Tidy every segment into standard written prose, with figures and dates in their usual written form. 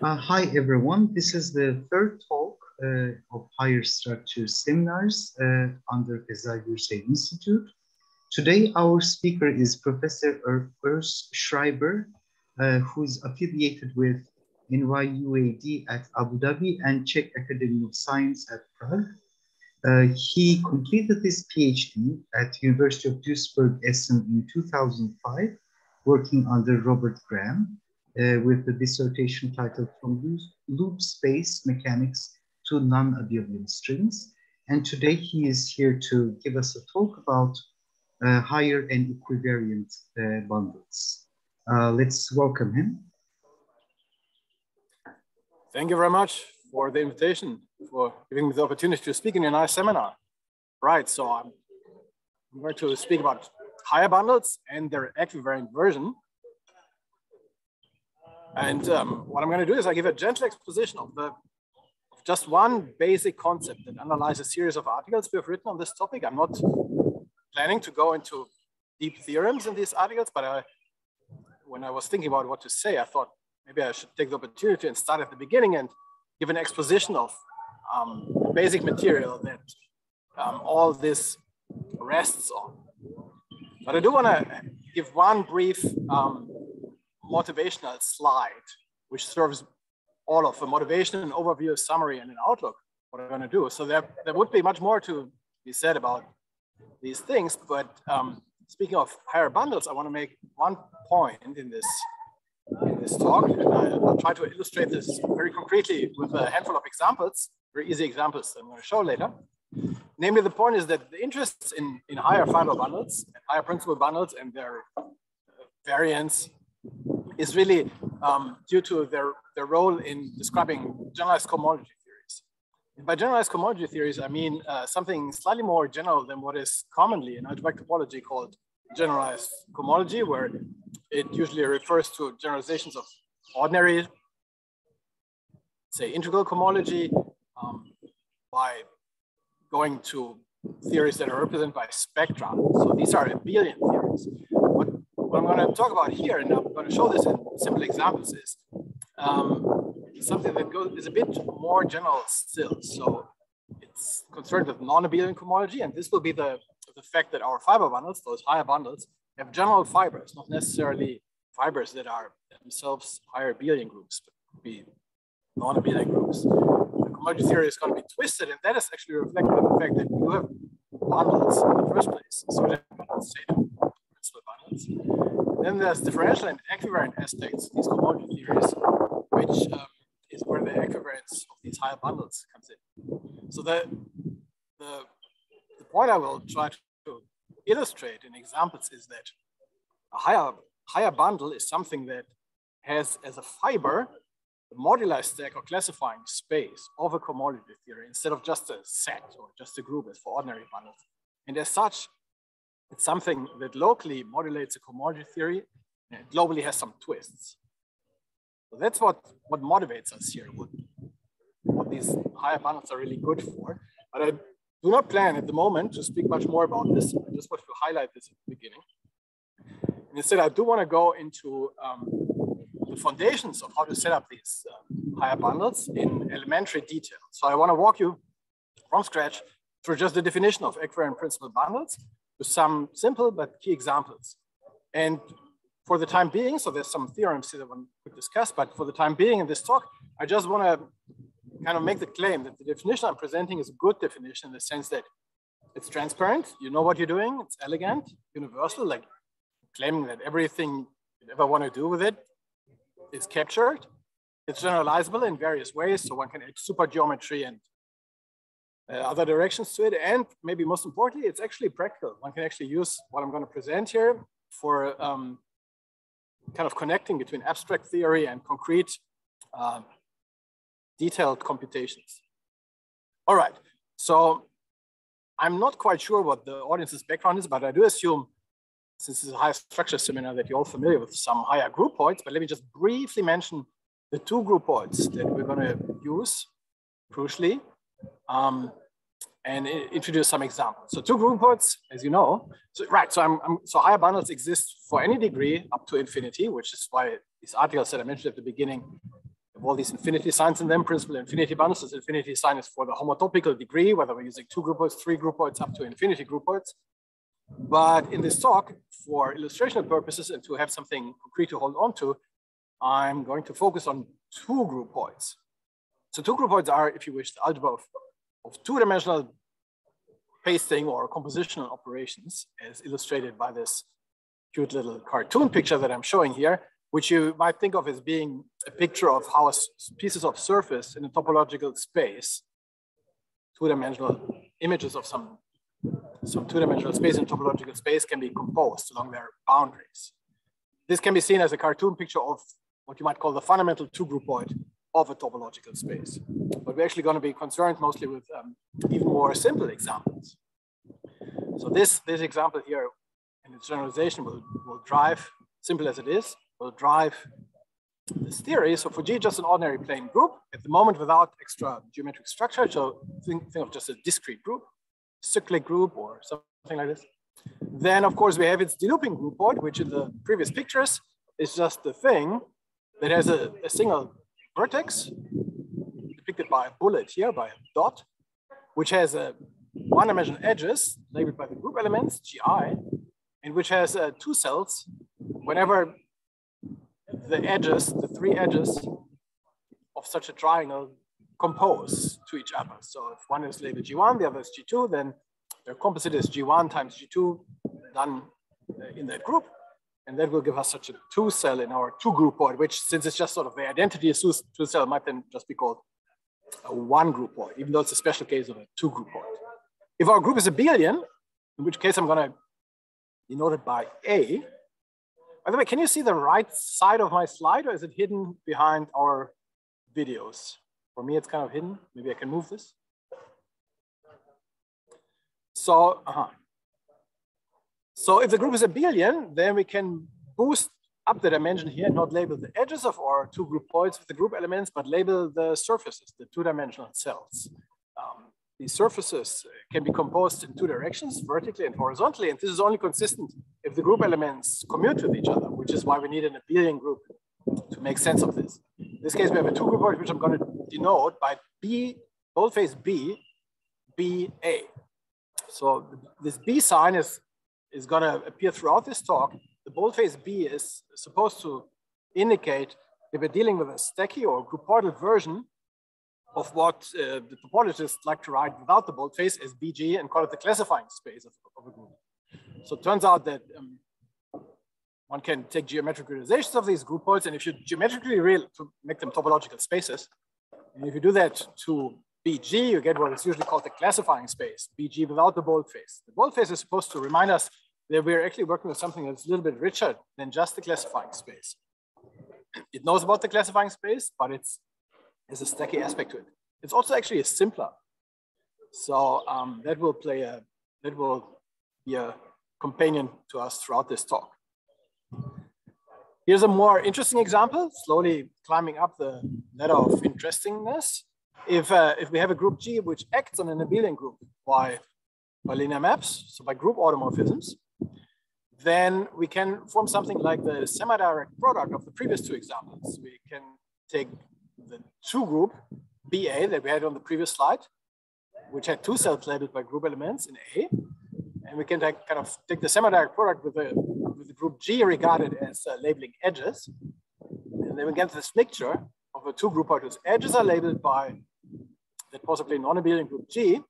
Hi, everyone. This is the third talk of Higher Structure Seminars under Ecvariant Institute. Today, our speaker is Professor Urs Schreiber, who is affiliated with NYUAD at Abu Dhabi and Czech Academy of Science at Prague. He completed his PhD at University of Duisburg-Essen in 2005, working under Robert Graham, with the dissertation titled From Loop Space Mechanics to Non-Abelian Strings. And today he is here to give us a talk about higher and equivariant bundles. Let's welcome him. Thank you very much for the invitation, for giving me the opportunity to speak in your nice seminar. Right, so I'm going to speak about higher bundles and their equivariant version. And what I'm going to do is I give a gentle exposition of just one basic concept that underlies a series of articles we have written on this topic. I'm not planning to go into deep theorems in these articles, but when I was thinking about what to say, I thought maybe I should take the opportunity and start at the beginning and give an exposition of the basic material that all this rests on. But I do want to give one brief motivational slide, which serves all of the motivation, an overview, a summary, and an outlook, what I'm going to do. So there would be much more to be said about these things, but speaking of higher bundles, I want to make one point in this talk, and I'll try to illustrate this very concretely with a handful of examples, very easy examples that I'm going to show later. Namely, the point is that the interest in higher fiber bundles, and higher principal bundles, and their variants is really due to their role in describing generalized cohomology theories. And by generalized cohomology theories, I mean something slightly more general than what is commonly in algebraic topology called generalized cohomology, where it usually refers to generalizations of ordinary, say, integral cohomology by going to theories that are represented by spectra. So these are abelian theories. What I'm going to talk about here, and I'm going to show this in simple examples, is something that is a bit more general still. So it's concerned with non-abelian cohomology, and this will be the fact that our fiber bundles, those higher bundles, have general fibers, not necessarily fibers that are themselves higher abelian groups, but could be non-abelian groups. The cohomology theory is going to be twisted, and that is actually reflected by the fact that you have bundles in the first place. So that say principal bundles. Then there's differential and equivariant aspects of these cohomology theories, which is where the equivariance of these higher bundles comes in. So the point I will try to illustrate in examples is that a higher bundle is something that has as a fiber the moduli stack or classifying space of a cohomology theory instead of just a set or just a group as for ordinary bundles. And as such, it's something that locally modulates a cohomology theory and it globally has some twists. So that's what motivates us here, what these higher bundles are really good for. But I do not plan at the moment to speak much more about this. I just want to highlight this at the beginning. And instead, I do want to go into the foundations of how to set up these higher bundles in elementary detail. So I want to walk you from scratch through just the definition of equivariant principal bundles with some simple but key examples. And for the time being, so there's some theorems here that one could discuss, but for the time being in this talk, I just want to kind of make the claim that the definition I'm presenting is a good definition in the sense that it's transparent, you know what you're doing, it's elegant, universal, like claiming that everything you ever want to do with it is captured. It's generalizable in various ways, so one can add supergeometry and other directions to it. And maybe most importantly, it's actually practical. One can actually use what I'm going to present here for kind of connecting between abstract theory and concrete detailed computations. All right, so I'm not quite sure what the audience's background is, but I do assume, since this is a higher structure seminar, that you're all familiar with some higher groupoids. But let me just briefly mention the two groupoids that we're going to use, crucially. and introduce some examples. So two groupoids, as you know, so higher bundles exist for any degree up to infinity, which is why these articles that I mentioned at the beginning have all these infinity signs in them. Principal infinity bundles, this infinity sign is for the homotopical degree, whether we're using two groupoids, three groupoids, up to infinity groupoids. But in this talk, for illustrational purposes and to have something concrete to hold on to, I'm going to focus on two groupoids. So two groupoids are, if you wish, the algebra of two-dimensional pasting or compositional operations, as illustrated by this cute little cartoon picture that I'm showing here, which you might think of as being a picture of how pieces of surface in a topological space, two-dimensional images of some two-dimensional space and topological space can be composed along their boundaries. This can be seen as a cartoon picture of what you might call the fundamental two-groupoid of a topological space. But we're actually going to be concerned mostly with even more simple examples. So this example here in its generalization will drive, simple as it is, will drive this theory. So for G, just an ordinary plane group, at the moment without extra geometric structure. So think of just a discrete group, cyclic group or something like this. Then of course we have its delooping groupoid, which in the previous pictures is just the thing that has a single vertex depicted by a bullet here, by a dot, which has one-dimensional edges labeled by the group elements, GI, and which has two cells whenever the edges, the three edges of such a triangle compose to each other. So if one is labeled G1, the other is G2, then their composite is G1 times G2 done in that group. And that will give us such a two cell in our two groupoid, which since it's just sort of the identity of two cell might then just be called a one groupoid, even though it's a special case of a two groupoid. If our group is abelian, in which case I'm going to denote it by A. By the way, can you see the right side of my slide, or is it hidden behind our videos? For me, it's kind of hidden. Maybe I can move this. So, So if the group is abelian, then we can boost up the dimension here and not label the edges of our two groupoids with the group elements, but label the surfaces, the two-dimensional cells. These surfaces can be composed in two directions, vertically and horizontally, and this is only consistent if the group elements commute with each other, which is why we need an abelian group to make sense of this. In this case, we have a two groupoid, which I'm going to denote by B, boldface B, BA. So this B sign is going to appear throughout this talk. The boldface B is supposed to indicate if we're dealing with a stacky or groupoidal version of what the topologists like to write without the boldface as BG and call it the classifying space of a group. So it turns out that one can take geometric realizations of these groupoids, and if you geometrically to make them topological spaces, and if you do that to BG, you get what is usually called the classifying space, BG without the boldface. The boldface is supposed to remind us that we're actually working with something that's a little bit richer than just the classifying space. It knows about the classifying space, but it's a stacky aspect to it. It's also actually a simpler. So that will be a companion to us throughout this talk. Here's a more interesting example, slowly climbing up the ladder of interestingness. If we have a group G which acts on an abelian group by linear maps, so by group automorphisms, then we can form something like the semi-direct product of the previous two examples. We can take the two group BA that we had on the previous slide, which had two cells labeled by group elements in A, and we can take the semi-direct product with the group G regarded as labeling edges, and then we get this mixture of a two groupoid whose edges are labeled by that possibly non-abelian group G,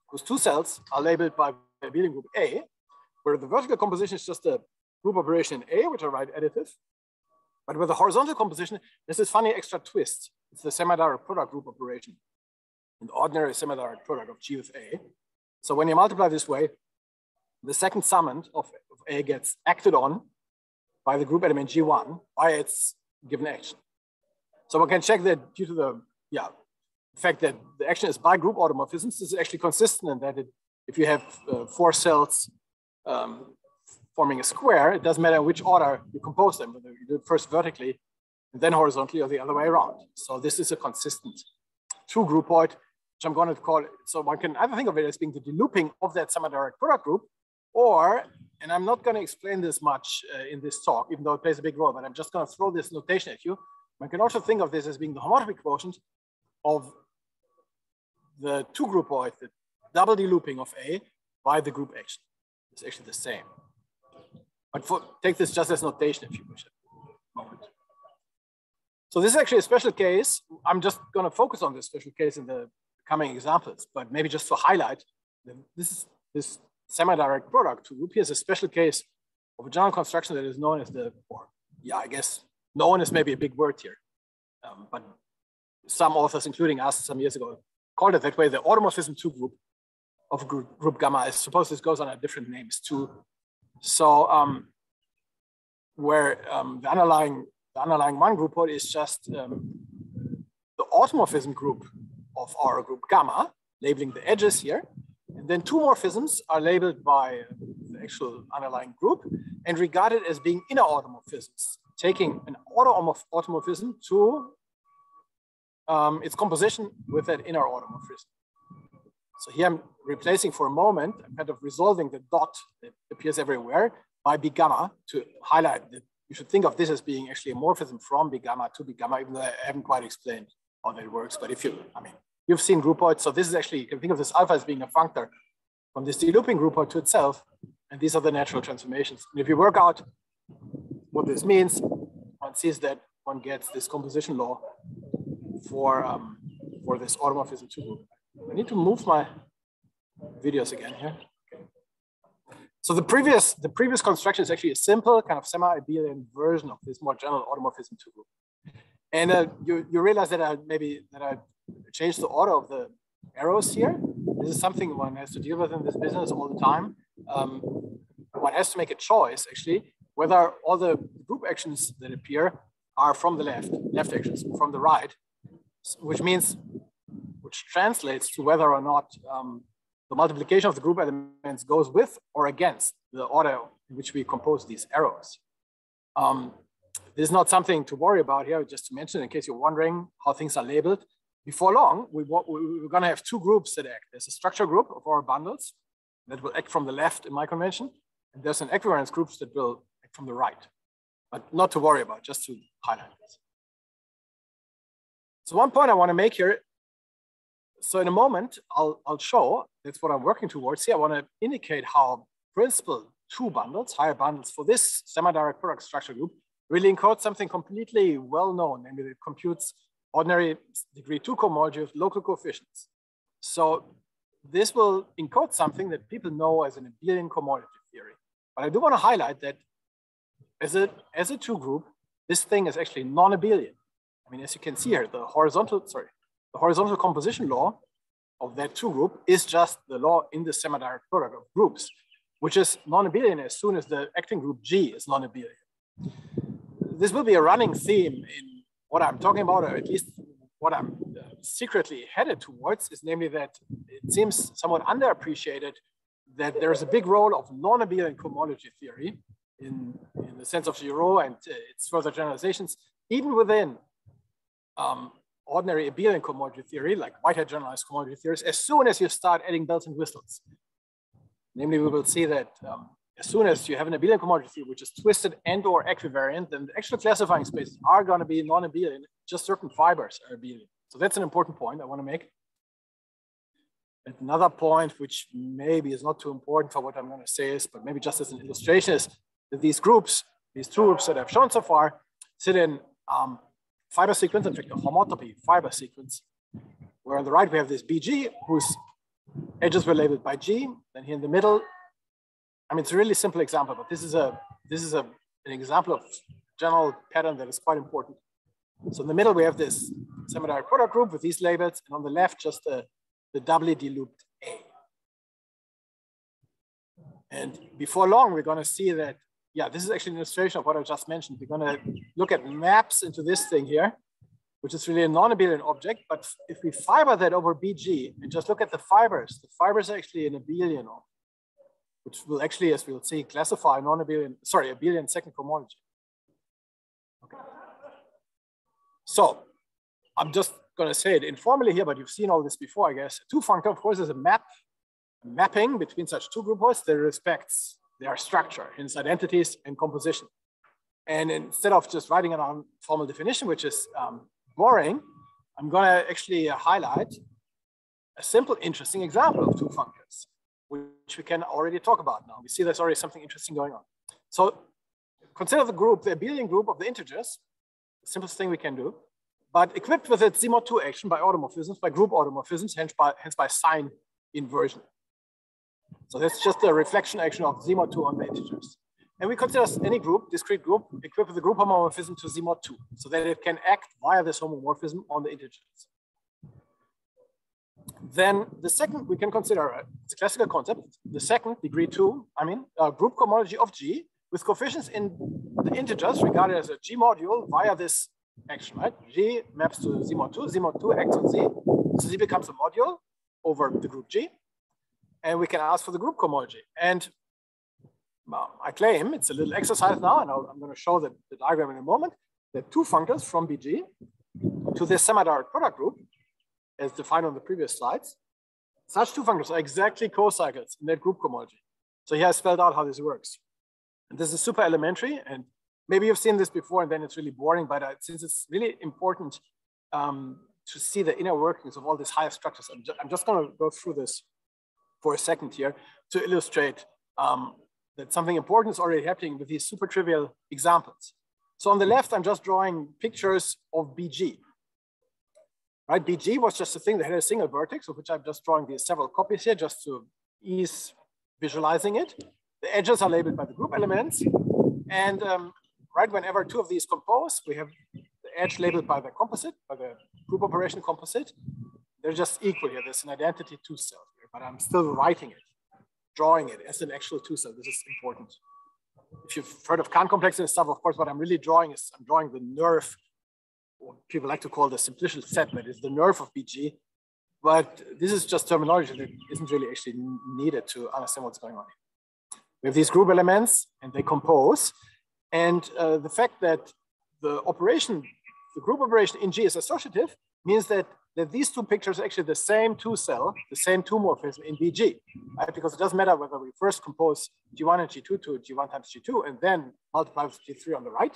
whose two cells are labeled by the abelian group A, where the vertical composition is just a group operation in A, which I write additive. But with the horizontal composition, there's this funny extra twist. It's the semi-direct product group operation, an ordinary semi-direct product of G with A. So when you multiply this way, the second summand of A gets acted on by the group element G1 by its given action. So we can check that due to the fact that the action is by group automorphisms, this is actually consistent in that if you have four cells forming a square, it doesn't matter which order you compose them, whether you do it first vertically and then horizontally or the other way around. So this is a consistent two groupoid which I'm going to call it. So one can either think of it as being the delooping of that semi-direct product group, or, and I'm not going to explain this much in this talk, even though it plays a big role, but I'm just going to throw this notation at you. One can also think of this as being the homotopy quotient of the two groupoids, the double delooping of A by the group action. It's actually the same. But take this just as notation if you wish. So this is actually a special case. I'm just going to focus on this special case in the coming examples, but maybe just to highlight that this semi-direct product group here is a special case of a general construction that is known as the, or yeah, I guess known is maybe a big word here, but some authors, including us some years ago, called it that way, the automorphism 2 group of group gamma. I suppose this goes under different names too. So where the underlying one groupoid is just the automorphism group of our group gamma, labeling the edges here. And then two morphisms are labeled by the actual underlying group and regarded as being inner automorphisms, taking an automorphism to its composition with that inner automorphism. So here I'm replacing for a moment, I'm kind of resolving the dot that appears everywhere by B gamma to highlight that you should think of this as being actually a morphism from B gamma to B gamma, even though I haven't quite explained how that works. But if you, I mean, you've seen groupoids. So this is actually, you can think of this alpha as being a functor from this delooping groupoid to itself. And these are the natural transformations. And if you work out what this means, one sees that one gets this composition law for this automorphism 2 group. I need to move my videos again here. Okay. So the previous construction is actually a simple kind of semi-abelian version of this more general automorphism 2 group. And you realize that I changed the order of the arrows here. This is something one has to deal with in this business all the time. One has to make a choice, actually, whether all the group actions that appear are from the left actions, from the right, which translates to whether or not the multiplication of the group elements goes with or against the order in which we compose these arrows. This is not something to worry about here, just to mention in case you're wondering how things are labeled. Before long, we're going to have two groups that act. There's a structure group of our bundles that will act from the left in my convention, and there's an equivariance group that will act from the right, but not to worry about, just to highlight this. So one point I want to make here, so in a moment, I'll show, that's what I'm working towards here. I want to indicate how principal 2 bundles, higher bundles for this semi-direct product structure group really encode something completely well-known, namely it computes ordinary degree 2 cohomology with local coefficients. So this will encode something that people know as an abelian cohomology theory. But I do want to highlight that as a 2 group, this thing is actually non-abelian. I mean, as you can see here, the horizontal composition law of that 2 group is just the law in the semi-direct product of groups, which is non-abelian as soon as the acting group G is non-abelian. This will be a running theme in what I'm talking about, or at least what I'm secretly headed towards, is namely that it seems somewhat underappreciated that there's a big role of non-abelian cohomology theory in the sense of Giraud and its further generalizations, even within ordinary abelian cohomology theory, like Whitehead generalized cohomology theories, as soon as you start adding bells and whistles. Namely, we will see that as soon as you have an abelian cohomology theory, which is twisted and or equivariant, then the actual classifying spaces are going to be non-abelian, just certain fibers are abelian. So that's an important point I want to make. And another point, which maybe is not too important for what I'm going to say is, but maybe just as an illustration, is that these groups, these 2 groups that I've shown so far, sit in fiber sequence, in fact, a homotopy fiber sequence, where on the right we have this BG, whose edges were labeled by G. Then here in the middle, I mean, it's a really simple example, but this is an example of general pattern that is quite important. So in the middle, we have this semi-direct product group with these labels, and on the left, just the doubly delooped A. And before long, we're going to see that, yeah, this is actually an illustration of what I just mentioned. We're going to look at maps into this thing here, which is really a non-abelian object. But if we fiber that over BG and just look at the fibers are actually an abelian object, which will actually, as we'll see, classify non-abelian, sorry, abelian second cohomology. Okay. So I'm just going to say it informally here, but you've seen all this before, I guess. A two-functor, of course, is a mapping between such two group hosts that respects their structure, hence identities and composition. And instead of just writing it on formal definition, which is boring, I'm going to actually highlight a simple, interesting example of two functors, which we can already talk about now. We see there's already something interesting going on. So consider the group, the abelian group of the integers, the simplest thing we can do, but equipped with its Z mod 2 action by automorphisms, by group automorphisms, hence by sign inversion. So that's just the reflection action of Z mod 2 on the integers. And we consider any group, discrete group, equipped with a group homomorphism to Z mod 2, so that it can act via this homomorphism on the integers. Then the second we can consider, it's a classical concept, the second degree 2, group cohomology of G with coefficients in the integers regarded as a G module via this action, right? G maps to Z mod 2 acts on Z, so Z becomes a module over the group G, and we can ask for the group cohomology. And I claim, it's a little exercise now, and I'm going to show the diagram in a moment, that two functors from BG to this semi-direct product group, as defined on the previous slides, such two functors are exactly co-cycles in that group cohomology. So here I spelled out how this works. And this is super elementary, and maybe you've seen this before and then it's really boring, but since it's really important to see the inner workings of all these higher structures, I'm just going to go through this for a second here to illustrate that something important is already happening with these super trivial examples. So on the left, I'm just drawing pictures of BG. Right, BG was just a thing that had a single vertex, of which I'm just drawing these several copies here just to ease visualizing it. The edges are labeled by the group elements. And right, whenever two of these compose, we have the edge labeled by the composite, by the group operation composite. They're just equal here. There's an identity two cell here, but I'm still writing it, drawing it as an actual two cell. This is important. If you've heard of Kahn complexes and stuff, of course, what I'm really drawing is I'm drawing the nerve, what people like to call the simplicial set, that is the nerve of BG. But this is just terminology that isn't really actually needed to understand what's going on here. We have these group elements and they compose. And the fact that the group operation in G is associative means that these two pictures are actually the same two cell, the same two morphism in BG, right? Because it doesn't matter whether we first compose G1 and G2 to G1 times G2 and then multiply with G3 on the right,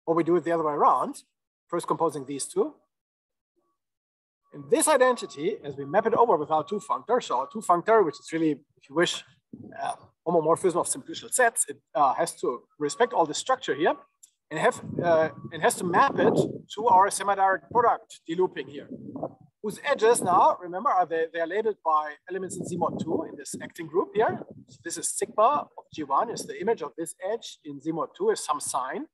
or we do it the other way around, first composing these two. And this identity, as we map it over with our two functor, so our two functor, which is really, if you wish, homomorphism of simplicial sets, it has to respect all the structure here and has to map it to our semi-direct product delooping here, whose edges now, remember, they are labeled by elements in Z mod 2 in this acting group here. So this is sigma of G1 is the image of this edge in Z mod 2 is some sign.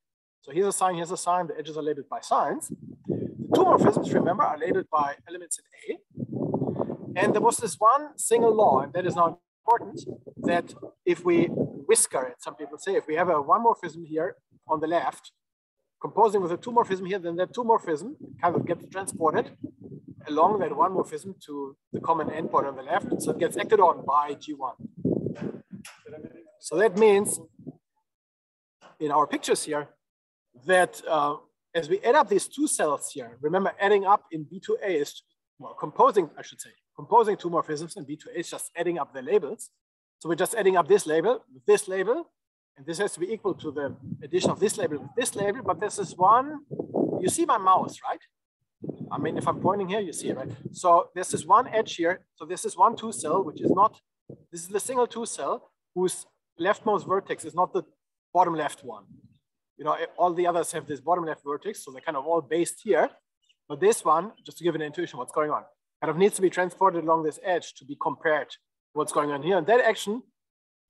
So here's a sign, the edges are labeled by signs. The two morphisms, remember, are labeled by elements in A. And there was this one single law, and that is now important, that if we whisker it, some people say, if we have a one morphism here on the left, composing with a two morphism here, then that two morphism kind of gets transported along that one morphism to the common endpoint on the left. So it gets acted on by G1. So that means in our pictures here, that as we add up these two cells here, remember adding up in B2A is, well, composing two morphisms in B2A is just adding up the labels. So we're just adding up this label with this label, and this has to be equal to the addition of this label with this label, but this is one, you see my mouse, right? I mean, if I'm pointing here, you see it, right? So there's this one edge here. So this is one two cell, which is not, this is the single two cell whose leftmost vertex is not the bottom left one. You know, all the others have this bottom left vertex, so they're kind of all based here. But this one, just to give an intuition what's going on, kind of needs to be transported along this edge to be compared to what's going on here. And that action,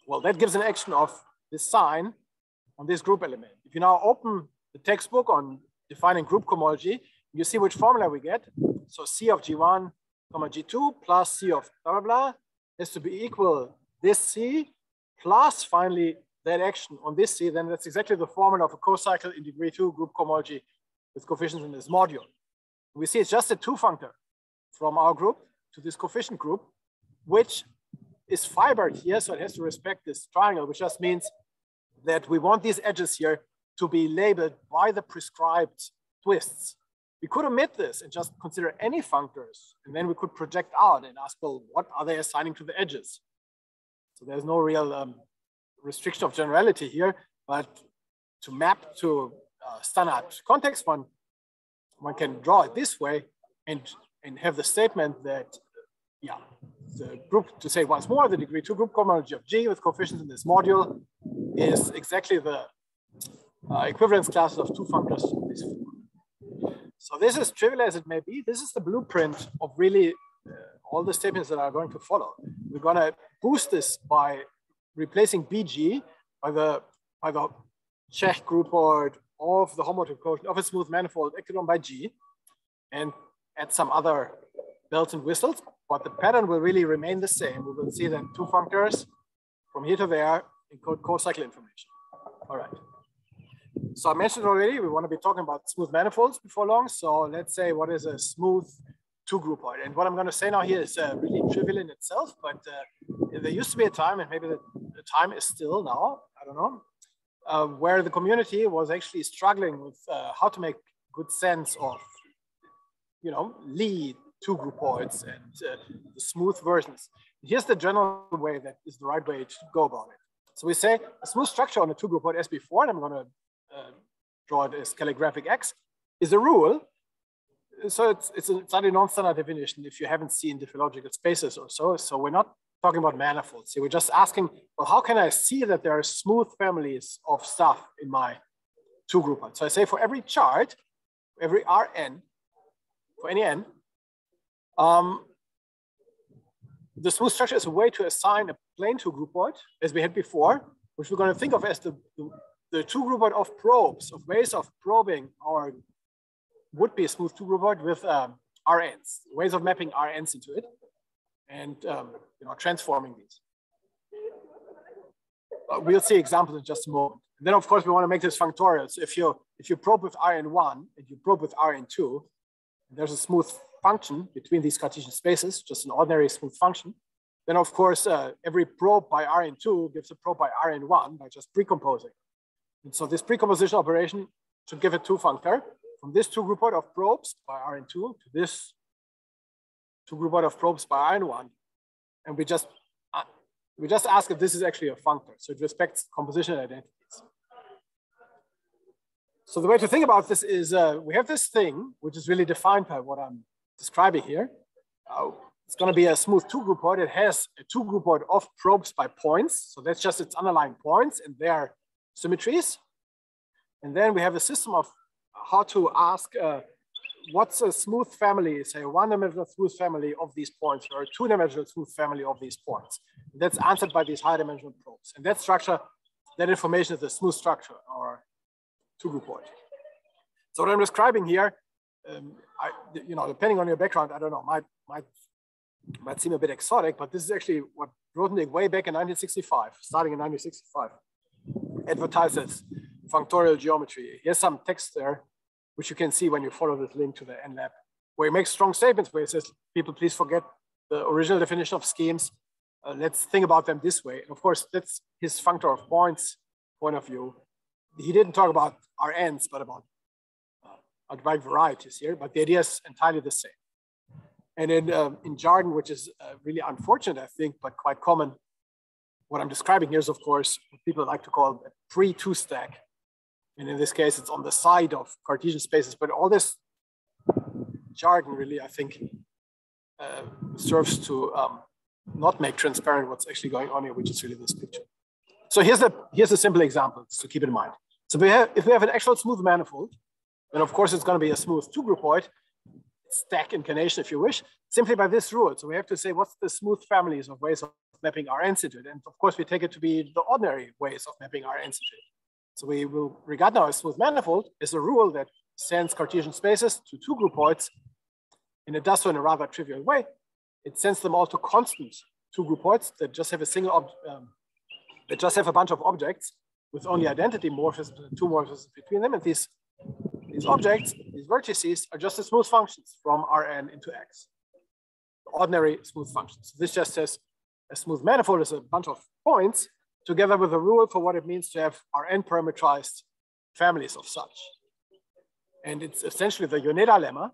well, that gives an action of this sign on this group element. If you now open the textbook on defining group cohomology, you see which formula we get. So C of G1, comma G2 plus C of blah, blah, blah has to be equal this C plus finally that action on this C, then that's exactly the formula of a co-cycle in degree 2 group cohomology with coefficients in this module. We see it's just a two functor from our group to this coefficient group, which is fibered here, so it has to respect this triangle, which just means that we want these edges here to be labeled by the prescribed twists. We could omit this and just consider any functors, and then we could project out and ask, well, what are they assigning to the edges? So there's no real restriction of generality here, but to map to standard context, one can draw it this way and have the statement that, yeah, the group, to say once more, the degree 2 group cohomology of G with coefficients in this module is exactly the equivalence classes of two functors of this form. So this is trivial as it may be. This is the blueprint of really all the statements that are going to follow. We're going to boost this by replacing BG by the Czech groupoid of the homomotive quotient of a smooth manifold acted on by G, and add some other bells and whistles, but the pattern will really remain the same. We will see that two functors from here to there encode co-cycle information. All right. So I mentioned already, we want to be talking about smooth manifolds before long. So let's say, what is a smooth two groupoid? And what I'm going to say now here is really trivial in itself, but there used to be a time, and maybe the time is still now, I don't know, where the community was actually struggling with how to make good sense of, you know, Lie two groupoids and the smooth versions. Here's the general way that is the right way to go about it. So we say a smooth structure on a two groupoid as before, and I'm going to draw it as calligraphic X, is a rule. So it's a slightly non-standard definition if you haven't seen diffeological spaces or so. So we're not talking about manifolds. So we're just asking, well, how can I see that there are smooth families of stuff in my two groupoid? So I say for every chart, every Rn, for any n, the smooth structure is a way to assign a plane two groupoid, as we had before, which we're going to think of as the two groupoid of probes, of ways of probing our would-be smooth two groupoid with Rn's, ways of mapping Rn's into it, and you know, transforming these. We'll see examples in just a moment. And then, of course, we want to make this functorial. So if you probe with Rn1 and you probe with Rn2, there's a smooth function between these Cartesian spaces, just an ordinary smooth function. Then, of course, every probe by Rn2 gives a probe by Rn1 by just precomposing. And so this precomposition operation should give a two functor from this two groupoid of probes by Rn2 to this two groupoid of probes by Rn1. And we just ask if this is actually a functor. So it respects composition identities. So the way to think about this is we have this thing, which is really defined by what I'm describing here. It's going to be a smooth two groupoid. It has a two groupoid of probes by points. So that's just its underlying points and their symmetries. And then we have a system of how to ask what's a smooth family, say a one-dimensional smooth family of these points, or a two-dimensional smooth family of these points. And that's answered by these high-dimensional probes. And that structure, that information is a smooth structure or two groupoid. So what I'm describing here, you know, depending on your background, I don't know, might seem a bit exotic, but this is actually what Grothendieck way back in 1965, starting in 1965, advertised as functorial geometry. Here's some text there, which you can see when you follow this link to the NLab, where he makes strong statements where he says, people, please forget the original definition of schemes. Let's think about them this way. And of course, that's his functor of points point of view. He didn't talk about Rn's, but about algebraic varieties here, but the idea is entirely the same. And in jargon, which is really unfortunate, I think, but quite common, what I'm describing here is, of course, what people like to call a pre-two stack. And in this case, it's on the side of Cartesian spaces. But all this jargon really, I think, serves to not make transparent what's actually going on here, which is really this picture. So here's a simple example to keep in mind. So if we have an actual smooth manifold, then of course it's going to be a smooth two groupoid, stack incarnation if you wish, simply by this rule. So we have to say what's the smooth families of ways of mapping Rn's into it. And of course we take it to be the ordinary ways of mapping Rn's into it. So we will regard now a smooth manifold as a rule that sends Cartesian spaces to two groupoids, and it does so in a rather trivial way. It sends them all to constant two groupoids that just have a single that just have a bunch of objects with only identity morphisms and two morphisms between them. And these objects, these vertices, are just the smooth functions from Rn into X, ordinary smooth functions. This just says a smooth manifold is a bunch of points together with a rule for what it means to have Rn parametrized families of such. And it's essentially the Yoneda lemma,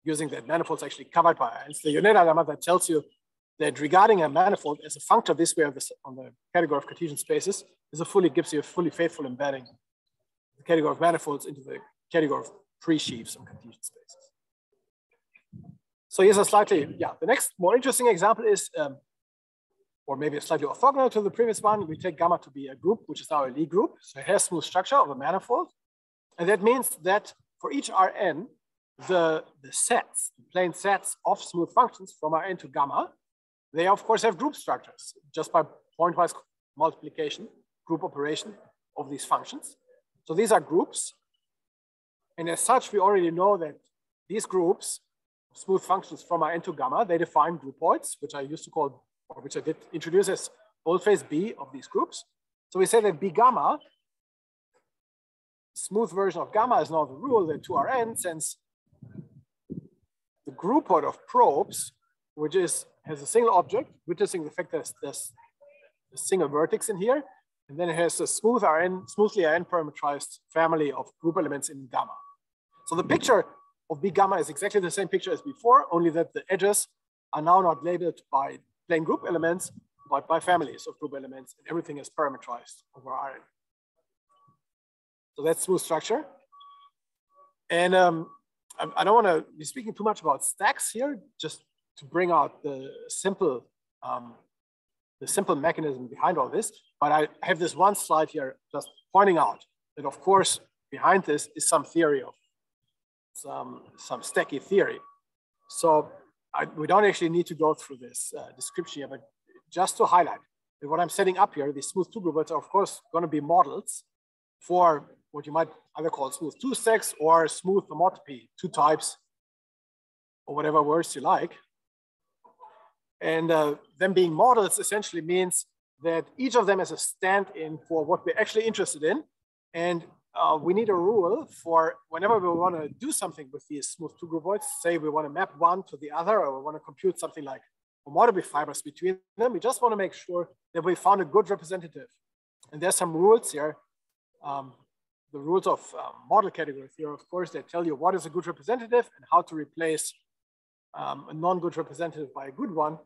using that manifolds actually covered by ions. The Yoneda lemma that tells you that regarding a manifold as a functor this way on the category of Cartesian spaces gives you a fully faithful embedding the category of manifolds into the category of pre-sheaves on Cartesian spaces. So here's a slightly, the next more interesting example is, or maybe a slightly orthogonal to the previous one, we take gamma to be a group, which is now a Lie group. So it has smooth structure of a manifold. And that means that for each Rn, the sets, the plane sets of smooth functions from Rn to gamma, they of course have group structures just by pointwise multiplication, group operation of these functions. So these are groups. And as such, we already know that these groups, smooth functions from Rn to gamma, they define groupoids, which I used to call, or which I did introduce as boldface B of these groups. So we say that B gamma, smooth version of gamma is now the rule that 2Rn, since the groupoid of probes, which has a single object, witnessing the fact that there's a single vertex in here, and then it has a smoothly Rn parametrized family of group elements in gamma. So the picture of B gamma is exactly the same picture as before, only that the edges are now not labeled by plain group elements, but by families of group elements, and everything is parametrized over Rn. So that's smooth structure. And I don't want to be speaking too much about stacks here, just to bring out the simple mechanism behind all this. But I have this one slide here just pointing out that, of course, behind this is some theory of some stacky theory. So we don't actually need to go through this description here, but just to highlight that what I'm setting up here, these smooth two groupoids are of course going to be models for what you might either call smooth two stacks or smooth homotopy, two types, or whatever words you like. And them being models essentially means that each of them is a stand-in for what we're actually interested in. And we need a rule for whenever we want to do something with these smooth two groupoids, say we want to map one to the other, or we want to compute something like homotopy fibers between them, we just want to make sure that we found a good representative. And there's some rules here. The rules of model category theory, of course, they tell you what is a good representative and how to replace a non-good representative by a good one.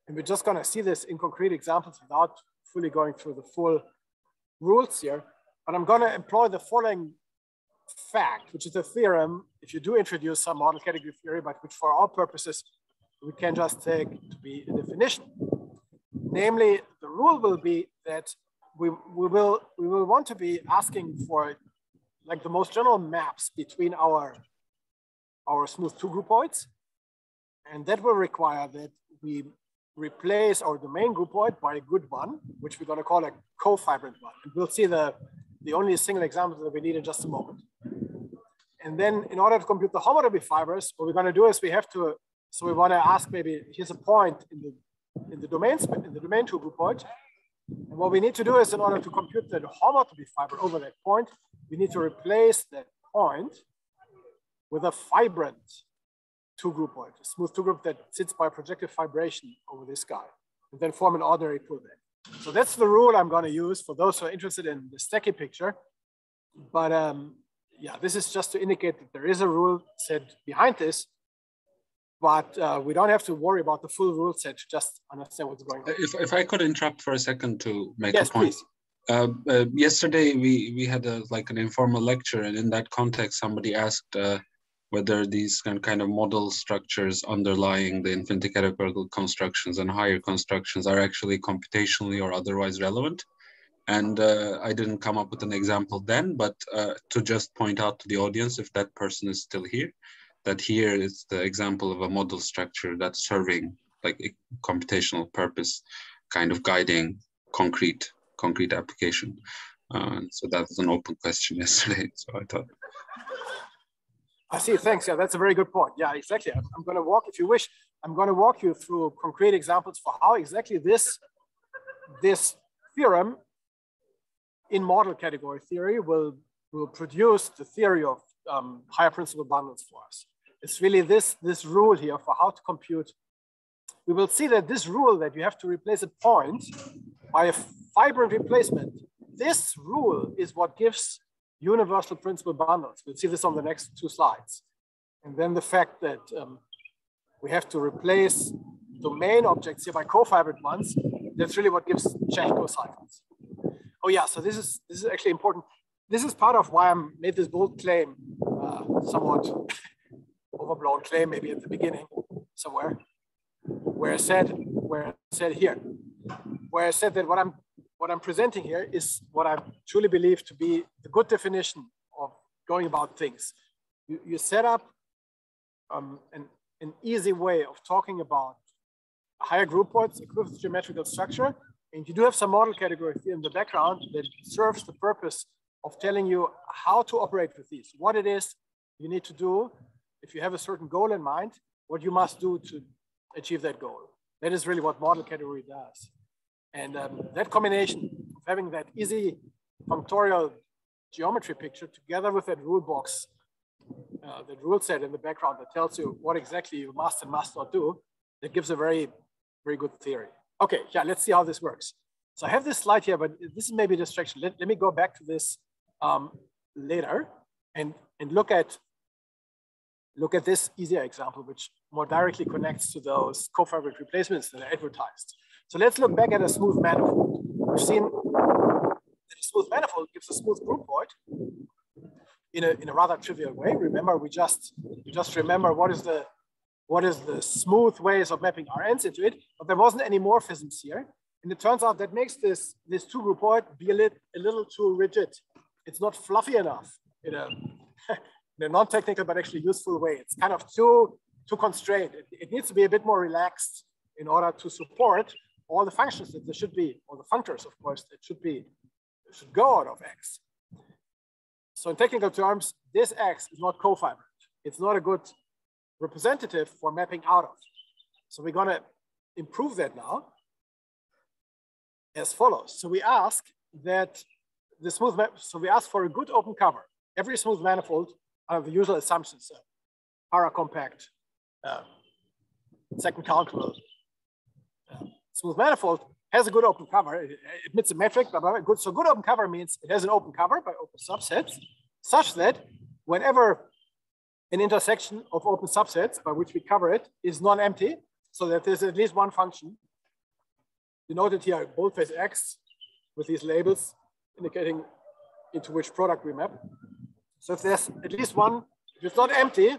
And we're just going to see this in concrete examples without fully going through the full rules here. But I'm going to employ the following fact, which is a theorem, if you do introduce some model category theory, but which for our purposes, we can just take to be a definition. Namely, the rule will be that we will want to be asking for like the most general maps between our smooth two groupoids. And that will require that we replace our domain groupoid by a good one, which we're going to call a cofibrant one. And we'll see the only single example that we need in just a moment. And then in order to compute the homotopy fibers, what we're going to do is we want to ask maybe, here's a point in the domain two groupoid. And what we need to do is in order to compute the homotopy fiber over that point, we need to replace that point with a fibrant two groupoid, a smooth two group that sits by projective fibration over this guy, and then form an ordinary pullback. So that's the rule I'm going to use for those who are interested in the stacky picture. But yeah, this is just to indicate that there is a rule set behind this, but we don't have to worry about the full rule set to just understand what's going on. If I could interrupt for a second to make yes, a point. Please. Yesterday, we had like an informal lecture, and in that context, somebody asked whether these kind of model structures underlying the infinity categorical constructions and higher constructions are actually computationally or otherwise relevant. And I didn't come up with an example then, but to just point out to the audience, if that person is still here, that here is the example of a model structure that's serving like a computational purpose, kind of guiding concrete application. So that was an open question yesterday. So I thought. I see, thanks. Yeah, that's a very good point. Yeah, exactly. I'm going to walk, if you wish, I'm going to walk you through concrete examples for how exactly this theorem in model category theory will produce the theory of higher principal bundles for us. It's really this rule here for how to compute. We will see that this rule that you have to replace a point by a fibrant replacement, this rule is what gives universal principal bundles. We'll see this on the next two slides. And then the fact that we have to replace domain objects here by co-fibered ones, that's really what gives Czech cocycles. Oh yeah, so this is actually important. This is part of why I made this bold claim, somewhat overblown claim maybe at the beginning somewhere, where I said that what I'm presenting here is what I truly believe to be the good definition of going about things. You set up an easy way of talking about higher group points, equivalent geometrical structure, and you do have some model categories in the background that serves the purpose of telling you how to operate with these, what it is you need to do if you have a certain goal in mind, what you must do to achieve that goal. That is really what model category does. And that combination of having that easy functorial geometry picture together with that rule box, that rule set in the background that tells you what exactly you must and must not do, that gives a very, very good theory. Okay, yeah, let's see how this works. So I have this slide here, but this is maybe a distraction. Let me go back to this later and look at this easier example, which more directly connects to those cofibrate replacements that are advertised. So let's look back at a smooth manifold. We've seen that a smooth manifold gives a smooth groupoid in a rather trivial way. Remember, we just remember what is the smooth ways of mapping RNs into it, but there wasn't any morphisms here. And it turns out that makes this two groupoid be a little too rigid. It's not fluffy enough in a non-technical but actually useful way. It's kind of too constrained. It needs to be a bit more relaxed in order to support all the functions that there should be, or the functors, of course, that should go out of X. So in technical terms, this X is not cofibrant. It's not a good representative for mapping out of. So we're going to improve that now as follows. So we ask that the smooth so we ask for a good open cover. Every smooth manifold are the usual assumptions: paracompact, second countable. Smooth manifold has a good open cover. It admits a metric, blah, blah, blah. Good. So good open cover means it has an open cover by open subsets, such that whenever an intersection of open subsets by which we cover it is non-empty, so that there's at least one function denoted here boldface X with these labels indicating into which product we map. So if there's at least one, if it's not empty,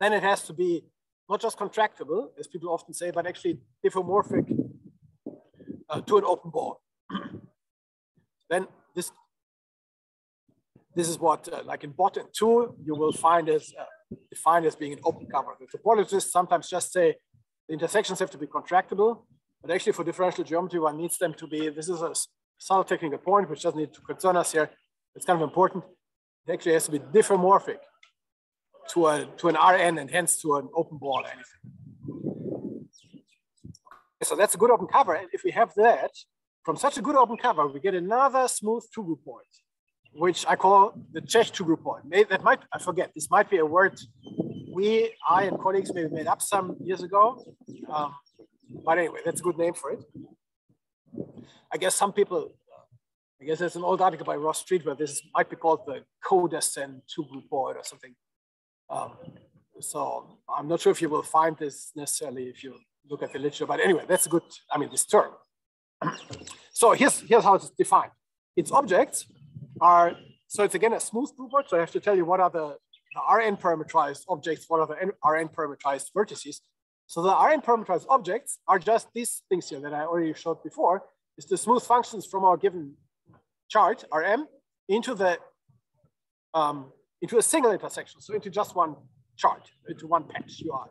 then it has to be not just contractible, as people often say, but actually diffeomorphic to an open ball. Then this is what, like in bottom 2, you will find as defined as being an open cover. The topologists sometimes just say the intersections have to be contractible, but actually for differential geometry, one needs them to be, this is a subtle technical point, which doesn't need to concern us here. It's kind of important. It actually has to be diffeomorphic to an Rn and hence to an open ball or anything. So that's a good open cover. And if we have that, from such a good open cover, we get another smooth two-groupoid, which I call the Czech two-groupoid. That might, I forget, this might be a word I and colleagues maybe made up some years ago. But anyway, that's a good name for it. I guess some people, I guess there's an old article by Ross Street where this might be called the co-descent two-groupoid or something. So I'm not sure if you will find this necessarily if you look at the literature, but anyway, that's a good, I mean, this term. So here's how it's defined. Its objects are, so it's again a smooth groupoid. So I have to tell you what are the Rn parameterized objects, what are the Rn parameterized vertices. So the Rn parameterized objects are just these things here that I already showed before. It's the smooth functions from our given chart, Rm, into a single intersection, so into just one chart, into one patch UI.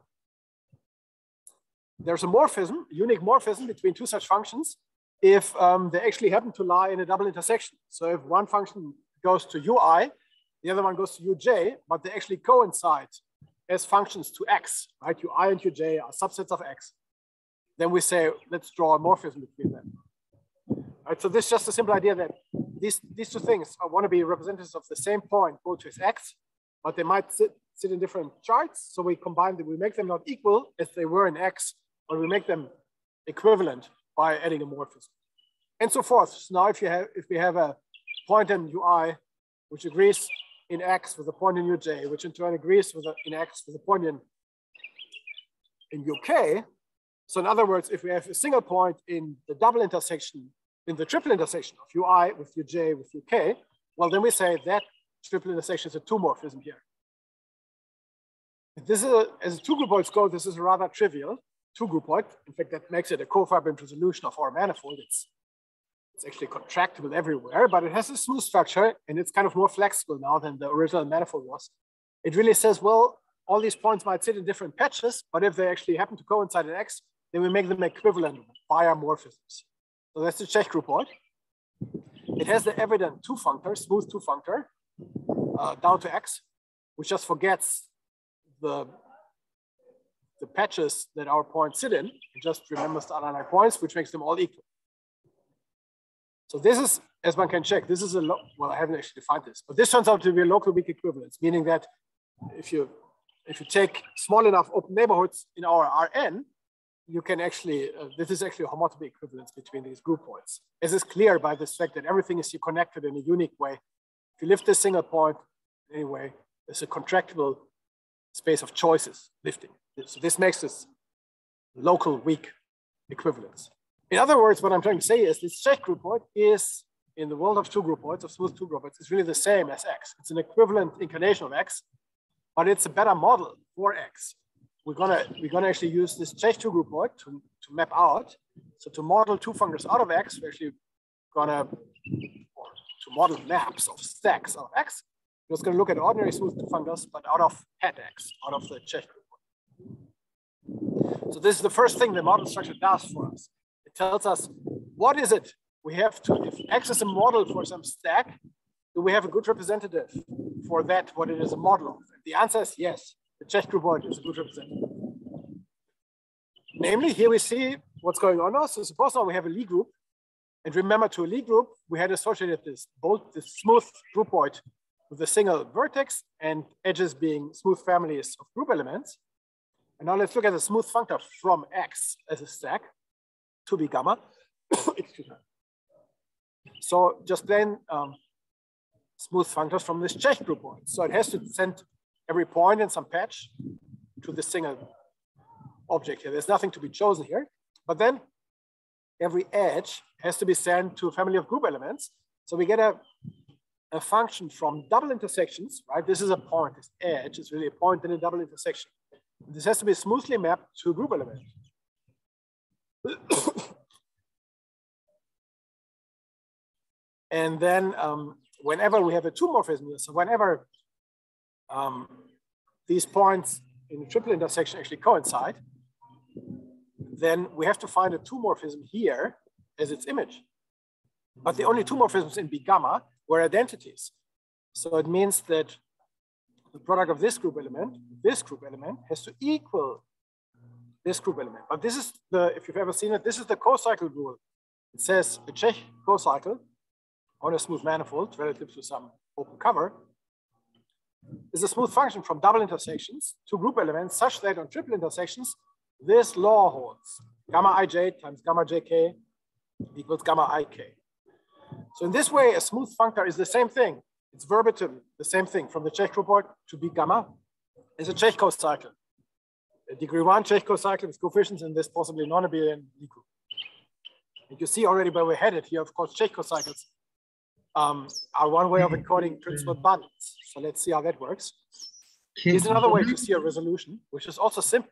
There's a morphism, a unique morphism between two such functions if they actually happen to lie in a double intersection. So if one function goes to UI, the other one goes to uj, but they actually coincide as functions to x, right? Ui and uj are subsets of x. Then we say, let's draw a morphism between them. Right, so this is just a simple idea that these two things want to be representatives of the same point, both with x, but they might sit in different charts. So we combine them, we make them not equal as they were in x, but we make them equivalent by adding a morphism, and so forth. So now if we have a point in UI which agrees in X with a point in UJ, which in turn agrees with in X with a point in UK. So in other words, if we have a single point in the double intersection, in the triple intersection of UI with UJ with UK, well, then we say that triple intersection is a two-morphism here. This is as two groupoids go, this is a rather trivial two groupoid. In fact, that makes it a cofibrillant resolution of our manifold. It's actually contractible everywhere, but it has a smooth structure and it's kind of more flexible now than the original manifold was. It really says, well, all these points might sit in different patches, but if they actually happen to coincide in X, then we make them equivalent via morphisms. So that's the Czech groupoid. It has the evident two functor, smooth two functor, down to X, which just forgets the patches that our points sit in. It just remembers the underlying points, which makes them all equal. So this is, as one can check, this is a, well, I haven't actually defined this, but this turns out to be a local weak equivalence, meaning that if you take small enough open neighborhoods in our Rn, you can actually, this is actually a homotopy equivalence between these group points. As is clear by this fact that everything is connected in a unique way. If you lift this single point anyway, there's a contractible space of choices lifting. So this makes this local weak equivalence. In other words, what I'm trying to say is this Czech groupoid is, in the world of two groupoids, of smooth two groupoids, it's really the same as X. It's an equivalent incarnation of X, but it's a better model for X. We're gonna actually use this Czech two groupoid to map out. So to model two functors out of X, we're actually gonna, or to model maps of stacks of X, we're just gonna look at ordinary smooth two functors, but out of hat X, out of the Czech groupoid. So this is the first thing the model structure does for us. It tells us, what is it we have to, if X is a model for some stack, do we have a good representative for that, what it is a model of? And the answer is yes. The Czech groupoid is a good representative. Namely, here we see what's going on now. So suppose now we have a Lie group. And remember, to a Lie group, we had associated this smooth groupoid with a single vertex and edges being smooth families of group elements. And now let's look at the smooth functor from X as a stack to be gamma. Excuse me. So just then smooth functors from this Czech groupoid. So it has to send every point in some patch to the single object here. There's nothing to be chosen here, but then every edge has to be sent to a family of group elements. So we get a function from double intersections, right? This is a point, this edge is really a point in a double intersection. This has to be smoothly mapped to a group element. And then whenever we have a two morphism, so whenever these points in the triple intersection actually coincide, then we have to find a two morphism here as its image. But the only two morphisms in B gamma were identities. So it means that the product of this group element has to equal this group element. But this is the, if you've ever seen it, this is the co-cycle rule. It says a Czech co-cycle on a smooth manifold relative to some open cover is a smooth function from double intersections to group elements such that on triple intersections, this law holds. Gamma ij times gamma jk equals gamma ik. So in this way, a smooth functor is the same thing. It's verbatim the same thing from the Czech groupoid to be gamma is a Czech co-cycle. A degree 1 Czech co-cycle with coefficients in this possibly non-abelian Lie group. And you see already where we're headed here. Of course, Czech co-cycles are one way of encoding principal bundles. So let's see how that works. Here's another way to see a resolution, which is also simple,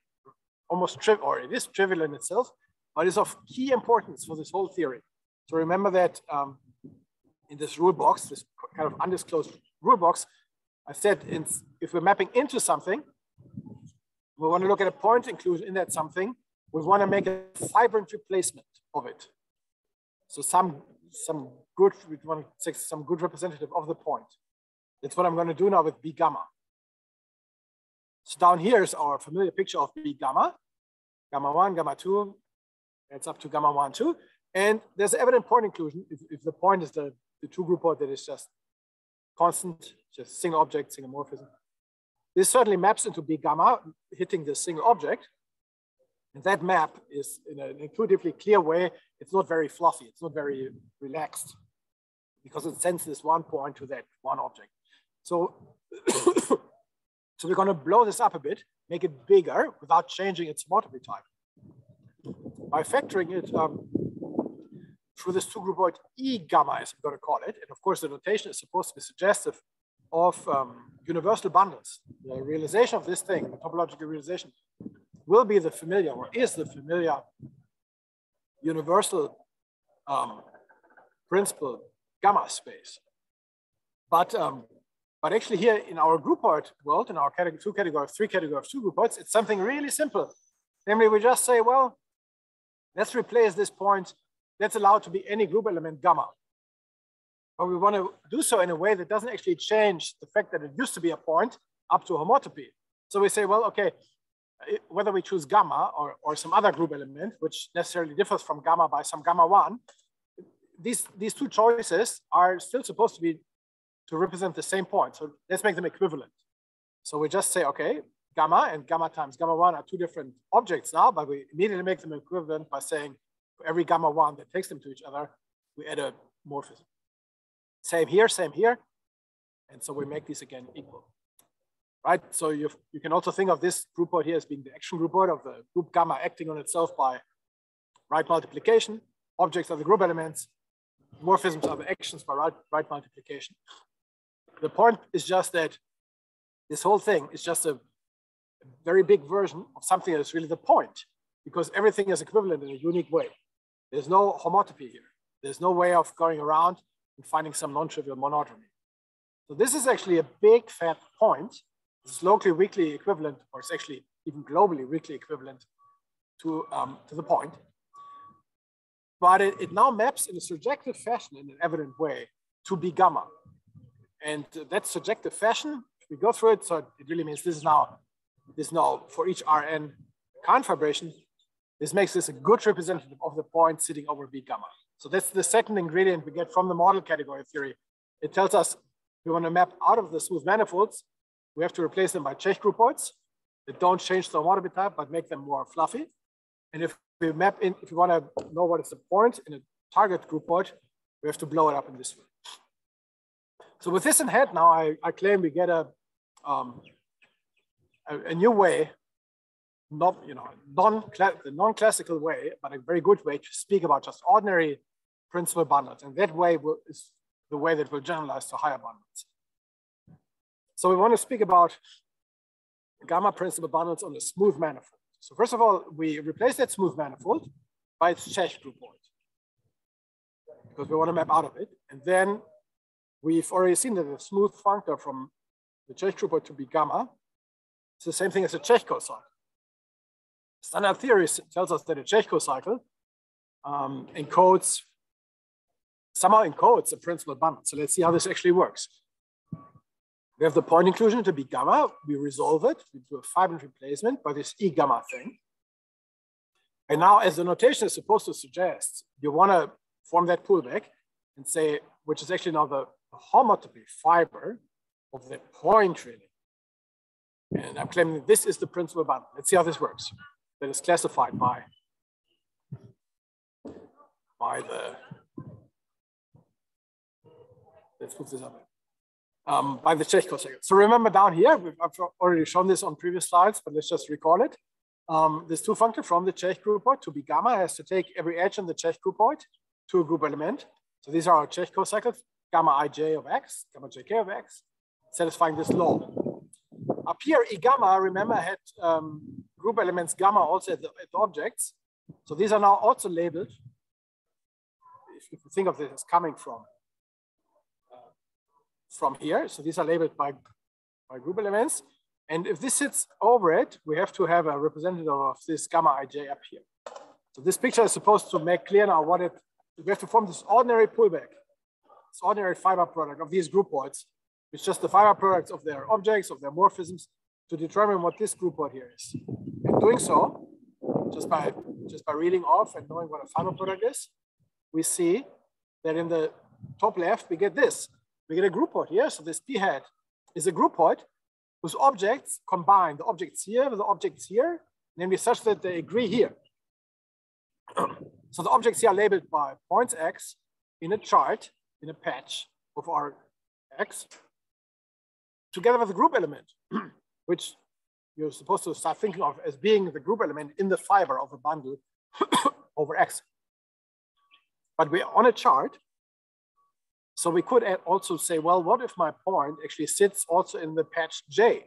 almost trivial, or it is trivial in itself, but is of key importance for this whole theory. So remember that in this rule box, this kind of undisclosed rule box, I said if we're mapping into something, we want to look at a point inclusion in that something. We want to make a vibrant replacement of it. So some good, we want to take some good representative of the point. That's what I'm going to do now with B gamma. So down here is our familiar picture of B gamma, gamma 1, gamma 2, it's up to gamma 1, 2. And there's evident point inclusion if the point is the two groupoid that is just constant, just single object, single morphism. This certainly maps into B gamma, hitting the single object. And that map is in an intuitively clear way. It's not very fluffy. It's not very relaxed. because it sends this one point to that one object. So, so we're going to blow this up a bit, make it bigger without changing its homotopy type. By factoring it through this two-groupoid E gamma, as I'm going to call it. And of course, the notation is supposed to be suggestive of universal bundles. The realization of this thing, the topological realization, will be the familiar, or is the familiar universal principal gamma space. But actually here in our groupoid world, in our category 2 category of 3 category of 2 groupoids, it's something really simple. Namely, we just say, well, let's replace this point. Let's allow it to be any group element gamma. But we want to do so in a way that doesn't actually change the fact that it used to be a point up to homotopy. So we say, well, okay, whether we choose gamma or some other group element, which necessarily differs from gamma by some gamma 1, these two choices are still supposed to be to represent the same point. So let's make them equivalent. So we just say, okay, gamma and gamma times gamma 1 are two different objects now, but we immediately make them equivalent by saying for every gamma 1 that takes them to each other, we add a morphism. Same here, same here. And so we make these again equal. Right? So you can also think of this groupoid here as being the action groupoid of the group gamma acting on itself by right multiplication. Objects are the group elements. Morphisms are the actions by right multiplication. The point is just that this whole thing is just a very big version of something that is really the point, because everything is equivalent in a unique way. There's no homotopy here. There's no way of going around and finding some non-trivial monodromy. So this is actually a big fat point. It's locally weakly equivalent, or it's actually even globally weakly equivalent to the point. But it now maps in a surjective fashion in an evident way to be gamma. And that surjective fashion, if we go through it, so it really means this now for each Rn Kahn vibration, this makes this a good representative of the point sitting over B gamma. So that's the second ingredient we get from the model category theory. It tells us we want to map out of the smooth manifolds, we have to replace them by Čech groupoids that don't change the homotopy type, but make them more fluffy. And if we map in, if you want to know what is the point in a target groupoid, we have to blow it up in this way. So with this in head, now I claim we get a new way, not the non-classical way, but a very good way to speak about just ordinary principal bundles. And that way is the way that will generalize to higher bundles. So we want to speak about gamma principal bundles on a smooth manifold. So first of all, we replace that smooth manifold by its Čech groupoid, because we want to map out of it. And then we've already seen that the smooth functor from the Čech groupoid to be gamma, it's the same thing as a Čech cocycle. Standard theory tells us that a Čech cocycle somehow encodes a principal bundle. So let's see how this actually works. We have the point inclusion to be gamma. We resolve it. We do a fiber replacement by this E gamma thing. And now, as the notation is supposed to suggest, you want to form that pullback and say, which is actually now the homotopy fiber of the point, really. And I'm claiming that this is the principal bundle. Let's see how this works. That is classified by the, let's put this up. By the Čech cocycle. So remember down here, I've already shown this on previous slides, but let's just recall it. This two functor from the Čech groupoid to be gamma has to take every edge in the Čech groupoid to a group element. So these are our Čech cocycles, gamma ij of x, gamma jk of x, satisfying this law. Up here, E gamma, remember, had group elements gamma also at the objects. So these are now also labeled, if you think of this as coming from here. So these are labeled by group elements. And if this sits over it, we have to have a representative of this gamma ij up here. So this picture is supposed to make clear now we have to form this ordinary pullback, this ordinary fiber product of these groupoids, which is just the fiber products of their objects, of their morphisms, to determine what this groupoid here is. And doing so, just by reading off and knowing what a fiber product is, we see that in the top left, we get this. We get a groupoid here. So this P hat is a groupoid whose objects combine the objects here with the objects here, namely such that they agree here. So the objects here are labeled by points X in a chart in a patch of our X together with a group element, which you're supposed to start thinking of as being the group element in the fiber of a bundle over X. But we're on a chart, so we could also say, well, what if my point actually sits also in the patch J?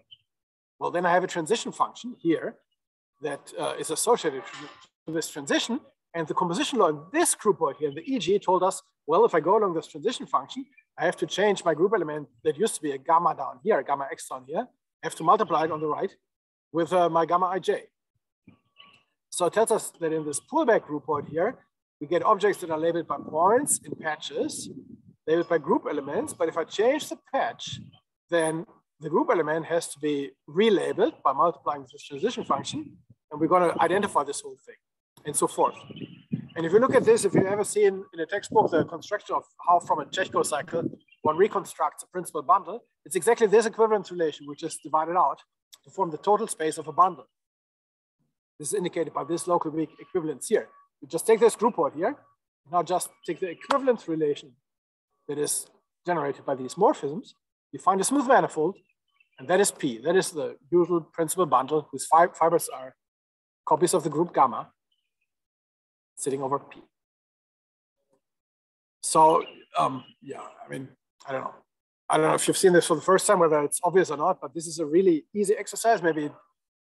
Well, then I have a transition function here that is associated to this transition. And the composition law in this group point here, the EG, told us, well, if I go along this transition function, I have to change my group element that used to be a gamma down here, a gamma X down here. I have to multiply it on the right with my gamma IJ. So it tells us that in this pullback group point here, we get objects that are labeled by points in patches, labeled by group elements. But if I change the patch, then the group element has to be relabeled by multiplying this transition function. And we're going to identify this whole thing and so forth. And if you look at this, if you've ever seen in a textbook the construction of how from a Chekhov cycle one reconstructs a principal bundle, it's exactly this equivalence relation which is divided out to form the total space of a bundle. This is indicated by this local weak equivalence here. You just take this group point here, now just take the equivalence relation that is generated by these morphisms, you find a smooth manifold, and that is P. That is the usual principal bundle whose fibers are copies of the group gamma sitting over P. So yeah, I mean, I don't know if you've seen this for the first time, whether it's obvious or not, but this is a really easy exercise. Maybe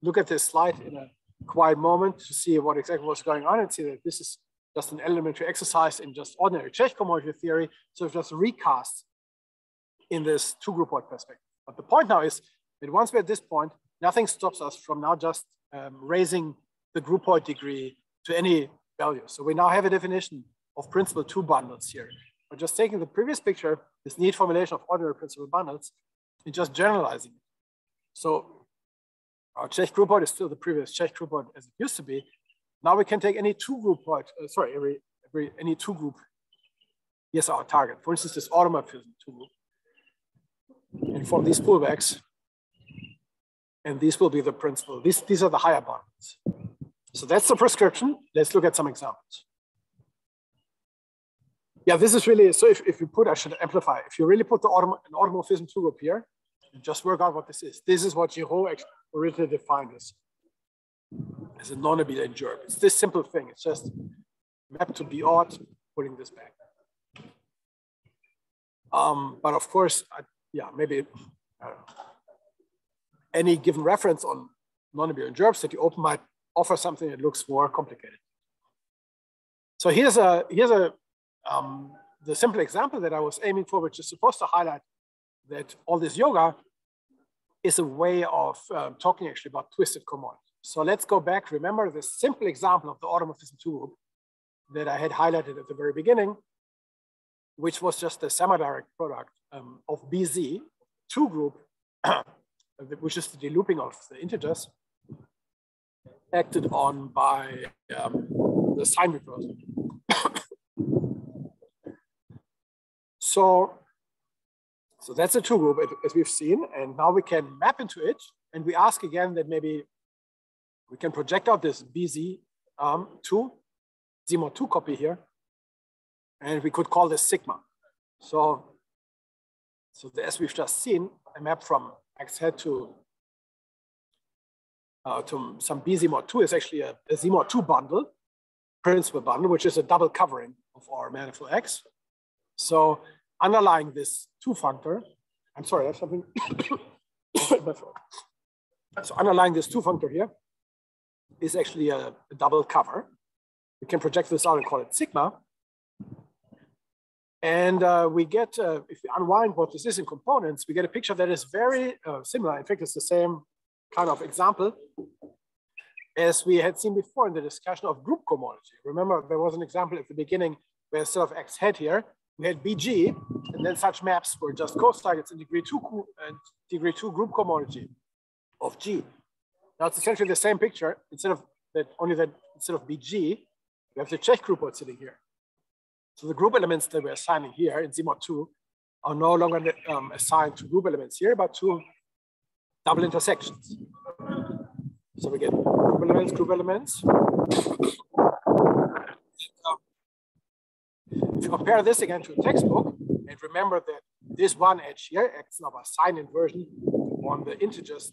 look at this slide in a quiet moment to see what exactly was going on and see that this is just an elementary exercise in just ordinary Chekhov commodity theory. So just recast in this two group point perspective. But the point now is that once we're at this point, nothing stops us from now just raising the group point degree to any value. So we now have a definition of principal two bundles here. We're just taking the previous picture, this neat formulation of ordinary principal bundles, and just generalizing it. So our Czech group point is still the previous Czech group point as it used to be. Now we can take any two group point, any two group. Here's our target. For instance, this automorphism two group. And form these pullbacks. And these will be the principal. These are the higher bundles. So that's the prescription. Let's look at some examples. Yeah, this is really, so if you put, I should amplify, if you really put an automorphism two group here, you just work out what this is. This is what Giraud originally defined as a non-abelian germ. It's this simple thing. It's just map to B odd, putting this back. But of course, yeah, maybe any given reference on non-abelian gerbs that you open might offer something that looks more complicated. So here's the simple example that I was aiming for, which is supposed to highlight that all this yoga is a way of talking actually about twisted commodity. So let's go back. Remember this simple example of the automorphism two group that I had highlighted at the very beginning, which was just a semi-direct product of BZ, two group, which is the delooping of the integers, acted on by the sign reversal. So that's a two group as we've seen, and now we can map into it, and we ask again that maybe we can project out this BZ Z-mod 2 copy here, and we could call this sigma. So as we've just seen, a map from X head to some BZ mod 2 is actually a Z mod 2 bundle, principal bundle, which is a double covering of our manifold X. So underlying this two functor, I'm sorry, I have something. So underlying this two functor here is actually a double cover. We can project this out and call it sigma. And we get, if we unwind what this is in components, we get a picture that is very similar. In fact, it's the same kind of example as we had seen before in the discussion of group cohomology. Remember, there was an example at the beginning where instead of X head here, we had BG, and then such maps were just co-targets in degree two group cohomology of G. Now it's essentially the same picture, instead of BG, we have the Czech group point sitting here. So the group elements that we're assigning here in Z mod 2 are no longer assigned to group elements here, but to double intersections. So we get group elements. If you compare this again to a textbook, and remember that this one edge here acts now by sign inversion on the integers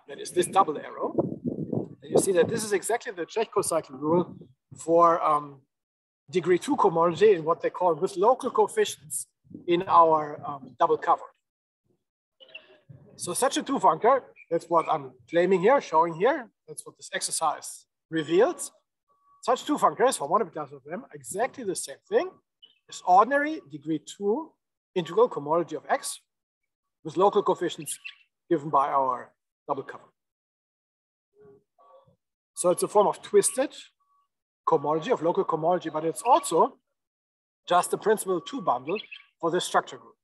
that is this double arrow. And you see that this is exactly the Cherenkov cycle rule for degree 2 cohomology in what they call with local coefficients in our double covered. So such a two-funker, that's what I'm claiming here, showing here. That's what this exercise reveals. Such two functors, for one of them, exactly the same thing as ordinary degree 2 integral cohomology of X with local coefficients given by our double cover. So it's a form of twisted cohomology, of local cohomology, but it's also just the principal 2 bundle for this structure group.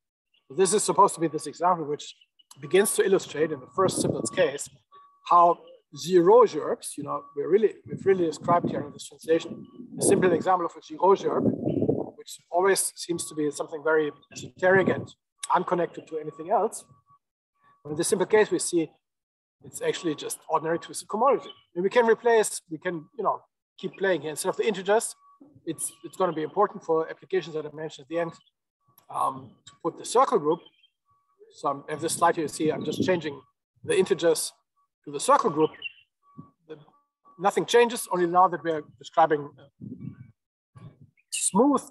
So this is supposed to be this example which begins to illustrate in the first simplest case how zero gerbs, we've really described here in this translation a simple example of a zero gerb, which always seems to be something very esoteric and unconnected to anything else. But in this simple case, we see it's actually just ordinary twisted cohomology. And we can replace, keep playing here. Instead of the integers, it's going to be important for applications that I mentioned at the end to put the circle group. So in this slide here, you see I'm just changing the integers to the circle group. Nothing changes, only now that we're describing smooth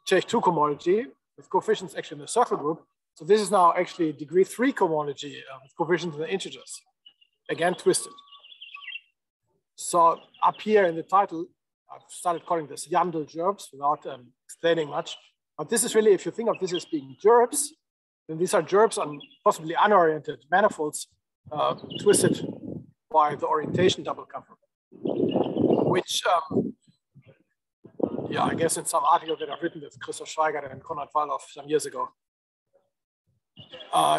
Cherenkov cohomology with coefficients actually in the circle group. So this is now actually degree 3 cohomology with coefficients in the integers. Again, twisted. So up here in the title, I've started calling this Yandel gerbs without explaining much. But this is really, if you think of this as being gerbs, then these are gerbs on possibly unoriented manifolds twisted by the orientation double cover, which, I guess in some article that I've written with Urs Schreiber and Konrad Wallhoff some years ago,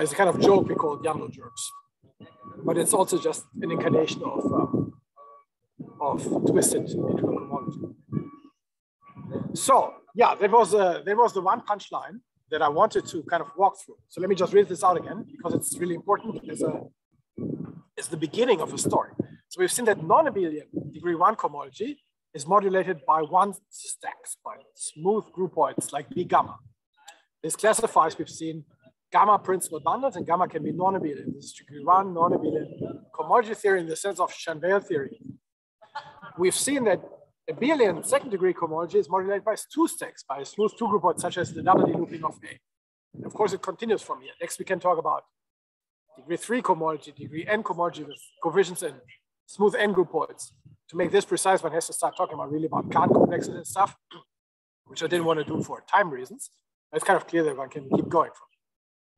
is a kind of joke we call Yandel gerbs. But it's also just an incarnation of twisted integral cohomology. So that was the one punchline that I wanted to kind of walk through. So let me just read this out again because it's really important as the beginning of a story. So we've seen that non-abelian degree 1 cohomology is modulated by one stacks, by smooth groupoids like B gamma. This classifies, we've seen, gamma principal bundles, and gamma can be non-abelian. This is degree 1 non-abelian cohomology theory in the sense of Chanvel theory. We've seen that abelian second degree cohomology is modulated by 2 stacks, by smooth 2 groupoids, such as the double looping of A. And of course, it continues from here. Next, we can talk about degree 3 cohomology, degree n cohomology with coefficients in smooth n groupoids. To make this precise, one has to start talking about Kahn complexes and stuff, which I didn't want to do for time reasons. It's kind of clear that one can keep going from.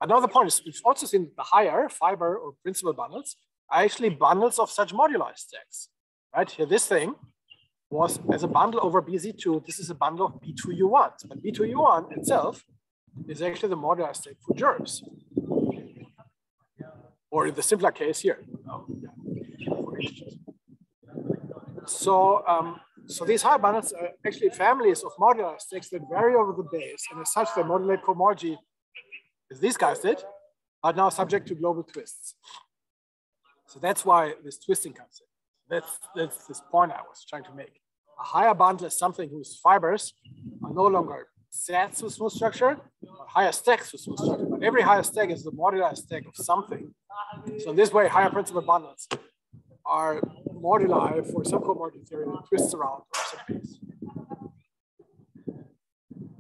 Another point is we've also seen the higher fiber or principal bundles are actually bundles of such moduli stacks. Right here, this thing was as a bundle over BZ2. This is a bundle of B2U1. But B2U1 itself is actually the moduli stack for gerbs. Or in the simpler case here. So these high bundles are actually families of modular stacks that vary over the base, and as such, they modulate cohomology, as these guys did, are now subject to global twists. So that's why this twisting comes in. That's this point I was trying to make. A higher bundle is something whose fibers are no longer sets with smooth structure, or higher stacks with smooth structure. But every higher stack is the modular stack of something. So in this way, higher principal bundles are moduli for some cohomology theory that twists around or some base.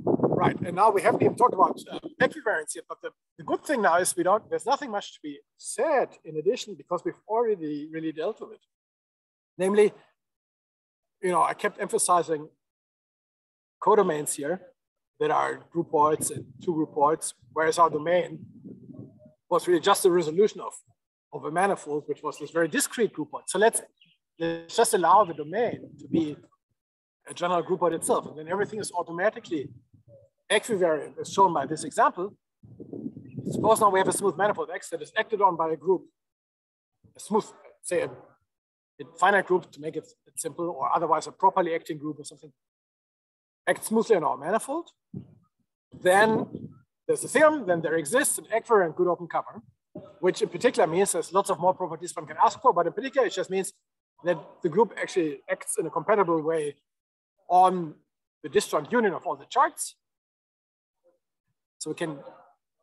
Right, and now we haven't even talked about equivariance yet, but the good thing now is there's nothing much to be said in addition because we've already really dealt with it. Namely, I kept emphasizing codomains here that are groupoids and 2 groupoids, whereas our domain was really just a resolution of a manifold, which was this very discrete groupoid. So let's just allow the domain to be a general groupoid itself, and then everything is automatically equivariant, as shown by this example. Suppose now we have a smooth manifold X that is acted on by a group, a smooth, say a finite group to make it simple, or otherwise a properly acting group or something, acts smoothly on our manifold. Then there's the theorem, then there exists an equivariant good open cover, which in particular means there's lots of more properties one can ask for, but in particular it just means that the group actually acts in a compatible way on the disjoint union of all the charts. So we can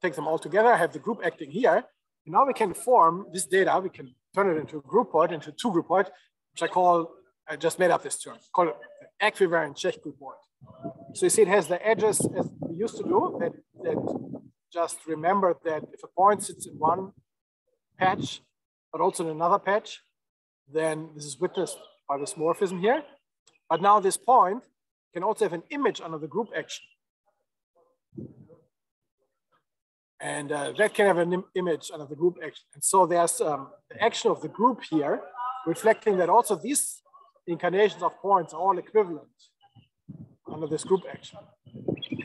take them all together, have the group acting here. And now we can form this data, we can turn it into a groupoid, into a two groupoid, which I just made up this term, call it equivariant Czech groupoid. So you see it has the edges as we used to do, that just remember that if a point sits in one patch, but also in another patch, then this is witnessed by this morphism here. But now this point can also have an image under the group action. And that can have an image under the group action. And so there's the action of the group here, reflecting that also these incarnations of points are all equivalent under this group action.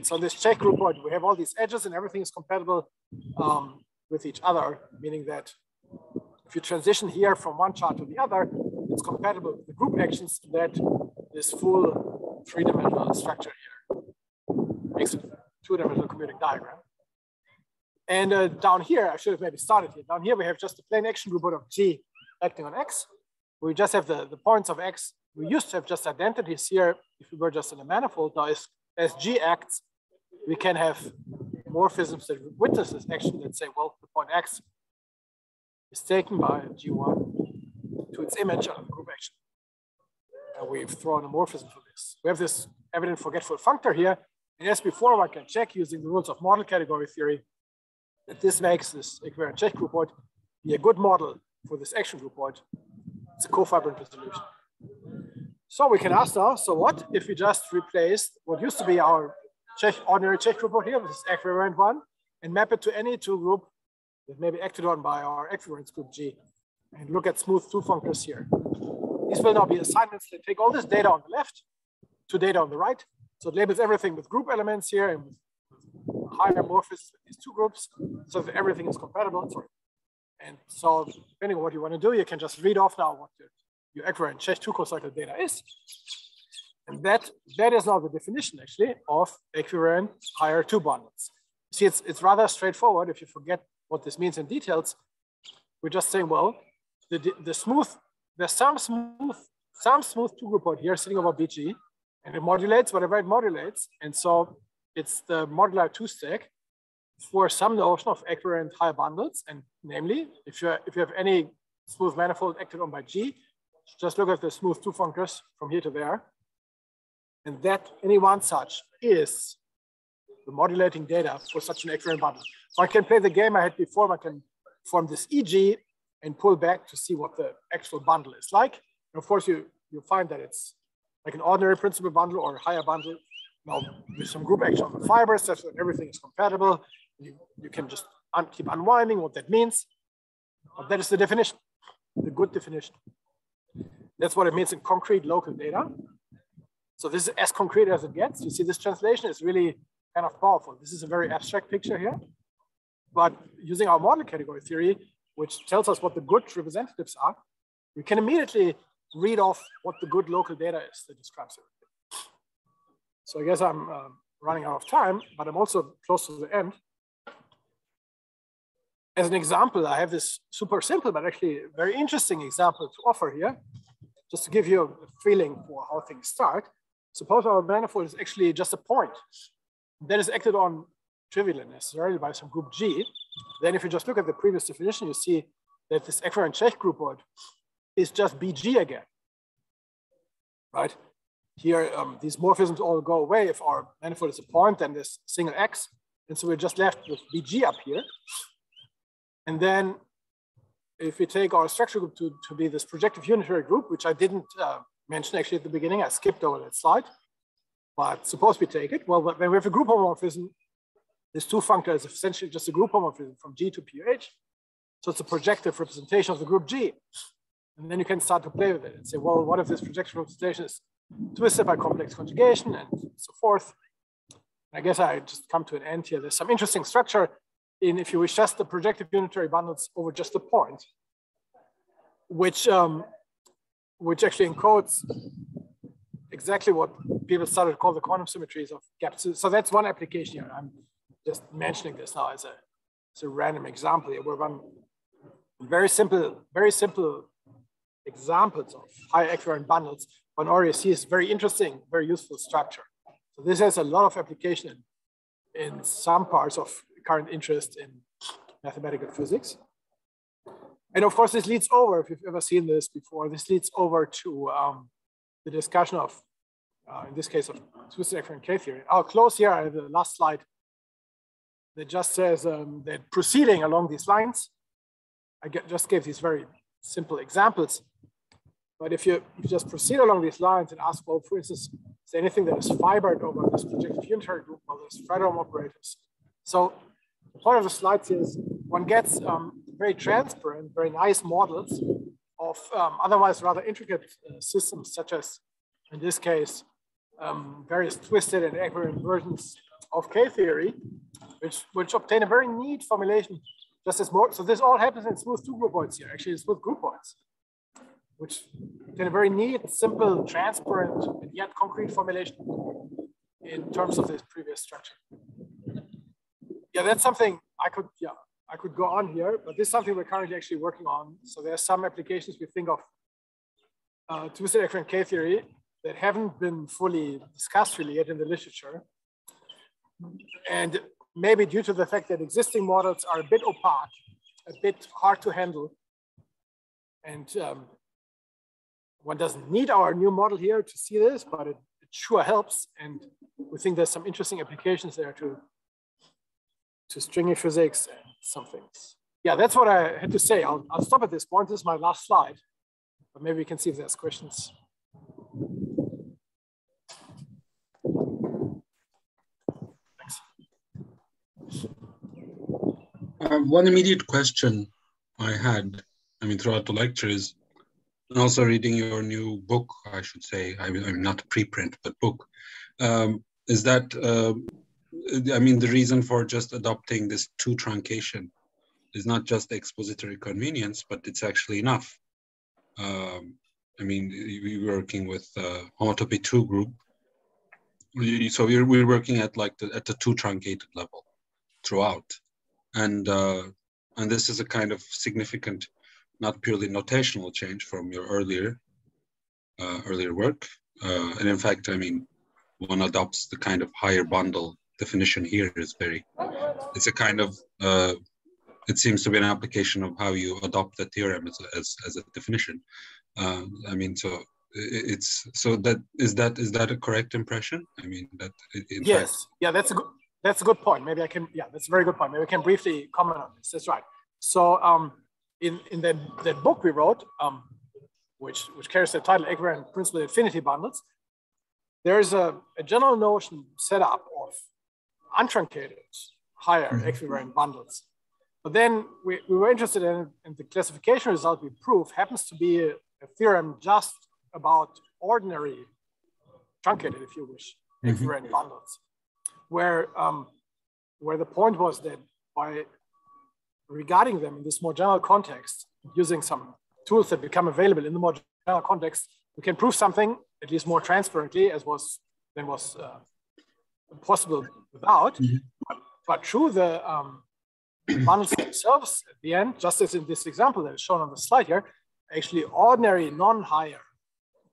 So this Czech groupoid, we have all these edges and everything is compatible with each other, meaning that if you transition here from one chart to the other, it's compatible with the group actions that this full three-dimensional structure here makes it a two-dimensional commuting diagram. And down here, I should have maybe started here. Down here, we have just a plain action groupoid of G acting on X. We just have the points of X. We used to have just identities here if we were just in a manifold. Now, as G acts, we can have morphisms that witness this action that say, well, the point X is taken by G1 to its image on the group action. And we've thrown a morphism for this. We have this evident forgetful functor here. And as before, one can check using the rules of model category theory that this makes this equivariant Czech groupoid be a good model for this action groupoid. It's a cofibrant resolution. So we can ask now, so what if we just replaced what used to be our ordinary Czech groupoid here with this equivariant one and map it to any two group that may be acted on by our equivariance group G and look at smooth two functors here. These will now be assignments that take all this data on the left to data on the right. So it labels everything with group elements here and with higher morphisms with these two groups so that everything is compatible. Sorry. And so depending on what you want to do, you can just read off now what your equivariant Czech two co-cycle data is. And that is now the definition actually of equivariant higher two bundles. See, it's rather straightforward. If you forget what this means in details, we're just saying, well, there's some smooth two groupoid here sitting over BG, and it modulates whatever it modulates. And so it's the modular two stack for some notion of equivariant higher bundles. And namely, if you have any smooth manifold acted on by G, just look at the smooth two functors from here to there. And that any one such is the modulating data for such an equivariant bundle. One can play the game I had before. One can form this EG and pull back to see what the actual bundle is like. And of course, you find that it's like an ordinary principal bundle or a higher bundle. Now, with some group action on the fibers, such that everything is compatible. You can just keep unwinding what that means. But that is the definition, the good definition. That's what it means in concrete local data. So this is as concrete as it gets. You see, this translation is really kind of powerful. This is a very abstract picture here. But using our model category theory, which tells us what the good representatives are, we can immediately read off what the good local data is that describes everything. So I guess I'm running out of time, but I'm also close to the end. As an example, I have this super simple, but actually very interesting example to offer here, just to give you a feeling for how things start. Suppose our manifold is actually just a point that is acted on trivially necessarily by some group G. Then if you just look at the previous definition, you see that this equivariant Czech groupoid is just BG again, right? Here, these morphisms all go away. If our manifold is a point, then there's single X. And so we're just left with BG up here. And then if we take our structure group to be this projective unitary group, which I didn't mention actually at the beginning, I skipped over that slide, but suppose we take it. Well, when we have a group homomorphism, this two functor is essentially just a group homomorphism from G to PUH. So it's a projective representation of the group G. And then you can start to play with it and say, well, what if this projection representation is twisted by complex conjugation and so forth? I guess I just come to an end here. There's some interesting structure in, if you wish, just the projective unitary bundles over just a point, which actually encodes exactly what people started to call the quantum symmetries of gaps. So that's one application here. I'm just mentioning this now as a random example here, where one very simple examples of high equivariant bundles, one already sees very interesting, very useful structure. So this has a lot of application in some parts of current interest in mathematical physics. And of course, this leads over, if you've ever seen this before, this leads over to the discussion of, in this case, of twisted equivariant K-theory. I'll close here. I have the last slide that just says that proceeding along these lines, just gave these very simple examples. But if you just proceed along these lines and ask, well, for instance, is there anything that is fibered over this projective unitary group or this Fredholm operators? So the point of the slides is one gets very transparent, very nice models of otherwise rather intricate systems, such as, in this case, various twisted and equivariant versions of K-theory, which obtain a very neat formulation, just as more. So this all happens in smooth two groupoids here, actually smooth groupoids, which obtain a very neat, simple, transparent, and yet concrete formulation in terms of this previous structure. Yeah, that's something I could go on here, but this is something we're currently actually working on. So there are some applications we think of twisted equivariant K-theory that haven't been fully discussed really yet in the literature. And maybe due to the fact that existing models are a bit opaque, a bit hard to handle. And one doesn't need our new model here to see this, but it sure helps. And we think there's some interesting applications there to stringy physics and some things. Yeah, that's what I had to say. I'll stop at this point. This is my last slide, but maybe we can see if there's questions. Thanks. One immediate question I had, throughout the lecture is, and also reading your new book, I should say, not a preprint, but book, is that, the reason for just adopting this two truncation is not just expository convenience, but it's actually enough. We're working with homotopy 2 group. So we're working at at the two truncated level throughout. And this is a kind of significant, not purely notational change from your earlier work. And in fact, one adopts the kind of higher bundle definition here is it's a kind of, it seems to be an application of how you adopt the theorem as a definition. Is that a correct impression? Yes, yeah, that's a good point. Maybe I can, that's a very good point. Maybe I can briefly comment on this. That's right. So in that book we wrote, which carries the title Equivariant Principal Infinity Bundles, there is a general notion set up of untruncated higher equivariant bundles. But then we were interested in the classification result we proved happens to be a theorem just about ordinary truncated, if you wish, equivariant bundles, where the point was that by regarding them in this more general context, using some tools that become available in the more general context, we can prove something at least more transparently as was possible without. But through the bundles themselves at the end, just as in this example that is shown on the slide here, actually ordinary non-higher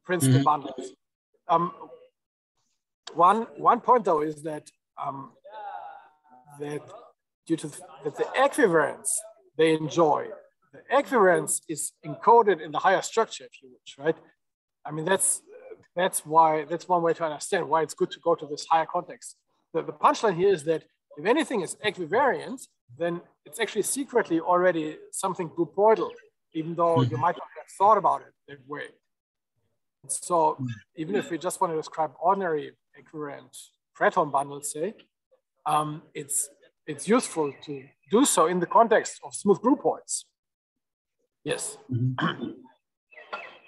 principal bundles. One point though is that due to the equivariance they enjoy, the equivariance is encoded in the higher structure, if you wish, right? That's one way to understand why it's good to go to this higher context. The punchline here is that if anything is equivariant, then it's actually secretly already something groupoidal, even though you might not have thought about it that way. So even if we just want to describe ordinary equivariant Fredholm bundles, say, it's useful to do so in the context of smooth groupoids. Yes.